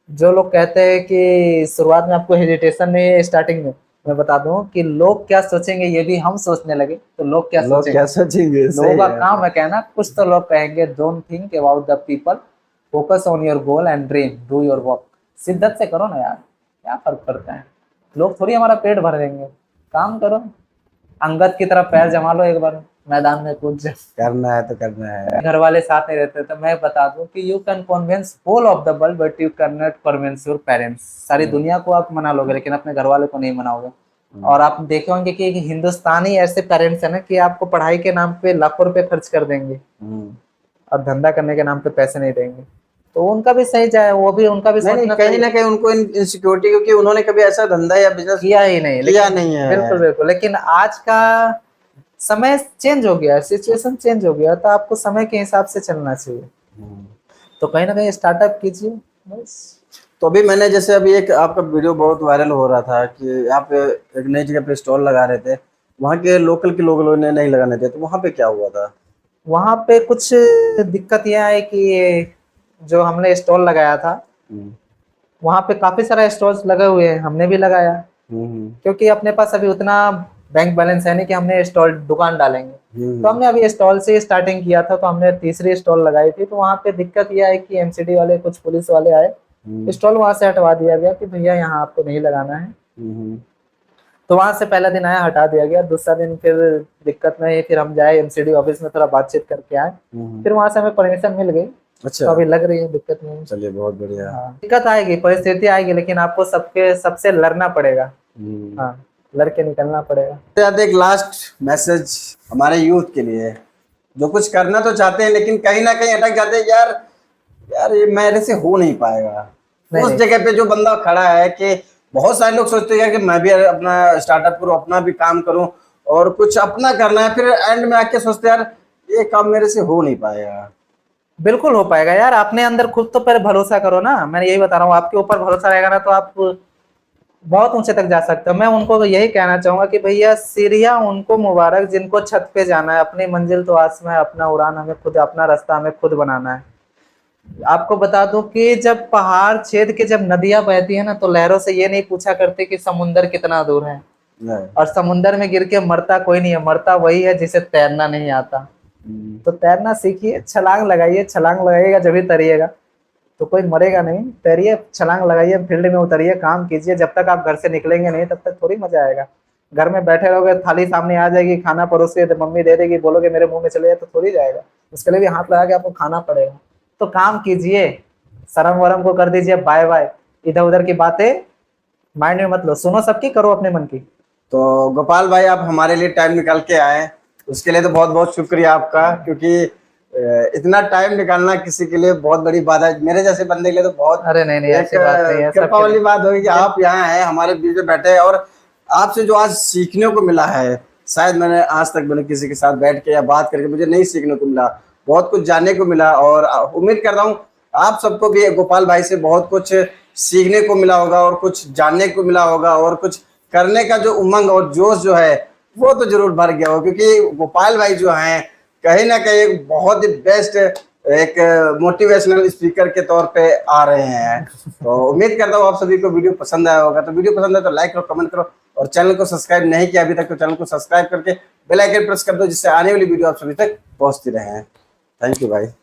[SPEAKER 1] जो लोग कहते हैं कि शुरुआत में आपको हेजिटेशन नहीं है, स्टार्टिंग में, मैं बता दूं कि लोग क्या सोचेंगे ये भी हम सोचने लगे तो लोग क्या सोचेंगे। लोगों का काम है कहना, कुछ तो लोग कहेंगे। Don't think about the people, focus on your goal and dream, do your work. शिद्दत से करो ना यार, क्या फर्क पड़ता है? लोग थोड़ी हमारा पेट भर देंगे। काम करो, अंगद की तरह पैर जमा लो, एक बार मैदान में कूद जाओ।
[SPEAKER 2] करना है तो करना है।
[SPEAKER 1] घर वाले साथ नहीं रहते तो मैं बता दूं कि you can convince whole of the world but you can not convince your parents. सारी दुनिया को आप मना लोगे लेकिन अपने घर वाले को नहीं मनाओगे। और आप देखे होंगे कि हिंदुस्तानी ऐसे पेरेंट्स है ना कि आपको पढ़ाई के नाम पे लाखों रुपए खर्च कर देंगे और धंधा करने के नाम पे पैसे नहीं देंगे। तो उनका भी सही जाए, वो भी, उनका भी सोचना
[SPEAKER 2] कहीं ना कहीं उनको इनसिक्योरिटी, क्योंकि उन्होंने कभी ऐसा धंधा या बिजनेस
[SPEAKER 1] किया ही नहीं
[SPEAKER 2] है।
[SPEAKER 1] बिल्कुल बिल्कुल। लेकिन आज का समय चेंज हो गया, सिचुएशन चेंज हो गया, तो आपको समय के हिसाब से चलना चाहिए। तो कहीं ना कहीं स्टार्टअप कीजिए बस।
[SPEAKER 2] तो अभी मैंने, जैसे अभी एक आपका वीडियो बहुत वायरल हो रहा था कि आप एक नई जगह पे स्टॉल लगा रहे थे, वहाँ के लोकल के लोगों ने नहीं लगाने थे, तो वहाँ पे क्या हुआ था?
[SPEAKER 1] वहाँ पे कुछ दिक्कत यह है कि जो हमने स्टॉल लगाया था वहाँ पे काफी सारा स्टॉल्स लगे हुए हैं, हमने भी लगाया। क्योंकि अपने पास अभी उतना बैंक बैलेंस है नहीं कि हमने स्टॉल दुकान डालेंगे। तो हमने अभी स्टॉल से स्टार्टिंग किया था, तो हमने तीसरी स्टॉल लगाई थी। तो वहाँ पे दिक्कत यह है कि एमसीडी वाले, कुछ पुलिस वाले आए, स्टॉल वहां से हटवा दिया गया कि भैया यहाँ आपको नहीं लगाना है। तो वहां से पहला दिन आया, हटा दिया गया। दूसरा दिन फिर दिक्कत नहीं, फिर हम जाए एमसीडी ऑफिस में, थोड़ा बातचीत करके आए, फिर वहां से हमें परमिशन मिल गई।
[SPEAKER 2] अच्छा,
[SPEAKER 1] तो अभी लग रही है, दिक्कत नहीं।
[SPEAKER 2] चलिए बहुत बढ़िया।
[SPEAKER 1] दिक्कत आएगी, परिस्थिति आएगी, लेकिन आपको सबसे लड़ना पड़ेगा। हाँ, लड़के निकलना पड़ेगा।
[SPEAKER 2] एक लास्ट मैसेज हमारे यूथ के लिए, जो कुछ करना तो चाहते हैं लेकिन कहीं ना कहीं अटक जाते हैं, यार ये मेरे से हो नहीं पाएगा। उस जगह पे जो बंदा खड़ा है, कि बहुत सारे लोग सोचते हैं कि मैं भी अपना स्टार्टअप करूं, अपना भी काम करूं और कुछ अपना करना है, फिर एंड में आके सोचते यार ये काम मेरे से हो नहीं पाएगा।
[SPEAKER 1] बिल्कुल हो पाएगा यार, अपने अंदर खुद तो पहले भरोसा करो ना। मैं यही बता रहा हूँ, आपके ऊपर भरोसा रहेगा ना तो आप बहुत ऊंचे तक जा सकते हो। मैं उनको यही कहना चाहूंगा कि भैया सीढ़ियां उनको मुबारक जिनको छत पे जाना है। अपनी मंजिल तो आसमां है, अपना उड़ान हमें खुद, अपना रास्ता हमें खुद बनाना है। आपको बता दूं कि जब पहाड़ छेद के जब नदियां बहती है ना, तो लहरों से ये नहीं पूछा करते कि समुंदर कितना दूर है। और समुंदर में गिर के मरता कोई नहीं है, मरता वही है जिसे तैरना नहीं आता। तो तैरना सीखिए, छलांग लगाइए, छलांग लगाइएगा जब भी तैरिएगा। तो कोई मरेगा नहीं। तैरिए, छलांग लगाइए, फील्ड में उतरिए, काम कीजिए। जब तक आप घर से निकलेंगे नहीं तब तक थोड़ी मजा आएगा। घर में बैठे रहोगे, थाली सामने आ जाएगी, खाना परोसे तो मम्मी दे देगी, बोलोगे मेरे मुंह में चले जाए तो थोड़ी जाएगा। उसके लिए भी हाथ लगा के आपको खाना पड़ेगा। तो काम कीजिए, शर्म वरम को कर दीजिए बाय बाय। इधर उधर की बातें माइंड में मत लो, सुनो सबकी, करो अपने मन की।
[SPEAKER 2] तो गोपाल भाई आप हमारे लिए टाइम निकाल के आए, उसके लिए तो बहुत बहुत शुक्रिया आपका, क्योंकि इतना टाइम निकालना किसी के लिए बहुत बड़ी बात है। मेरे जैसे बंदे के लिए तो बहुत
[SPEAKER 1] अरे नहीं नहीं,
[SPEAKER 2] एक
[SPEAKER 1] ऐसी बात नहीं है,
[SPEAKER 2] कृपा वाली बात होगी कि आप यहाँ हैं, हमारे बीच में बैठे हैं, और आपसे जो आज सीखने को मिला है, शायद मैंने किसी के साथ बैठ के या बात करके मुझे नहीं सीखने को मिला, बहुत कुछ जानने को मिला। और उम्मीद कर रहा हूँ आप सबको भी गोपाल भाई से बहुत कुछ सीखने को मिला होगा, और कुछ जानने को मिला होगा, और कुछ करने का जो उमंग और जोश जो है वो तो जरूर भर गया हो, क्योंकि गोपाल भाई जो हैं कहीं ना कहीं एक बहुत ही बेस्ट एक मोटिवेशनल स्पीकर के तौर पे आ रहे हैं। तो उम्मीद करता हूँ आप सभी को वीडियो पसंद आया होगा। तो वीडियो पसंद है तो लाइक करो, कमेंट करो, और चैनल को सब्सक्राइब नहीं किया अभी तक तो चैनल को सब्सक्राइब करके बेल आइकन प्रेस कर दो, जिससे आने वाली वीडियो आप सभी तक पहुंचती रहे। थैंक यू भाई।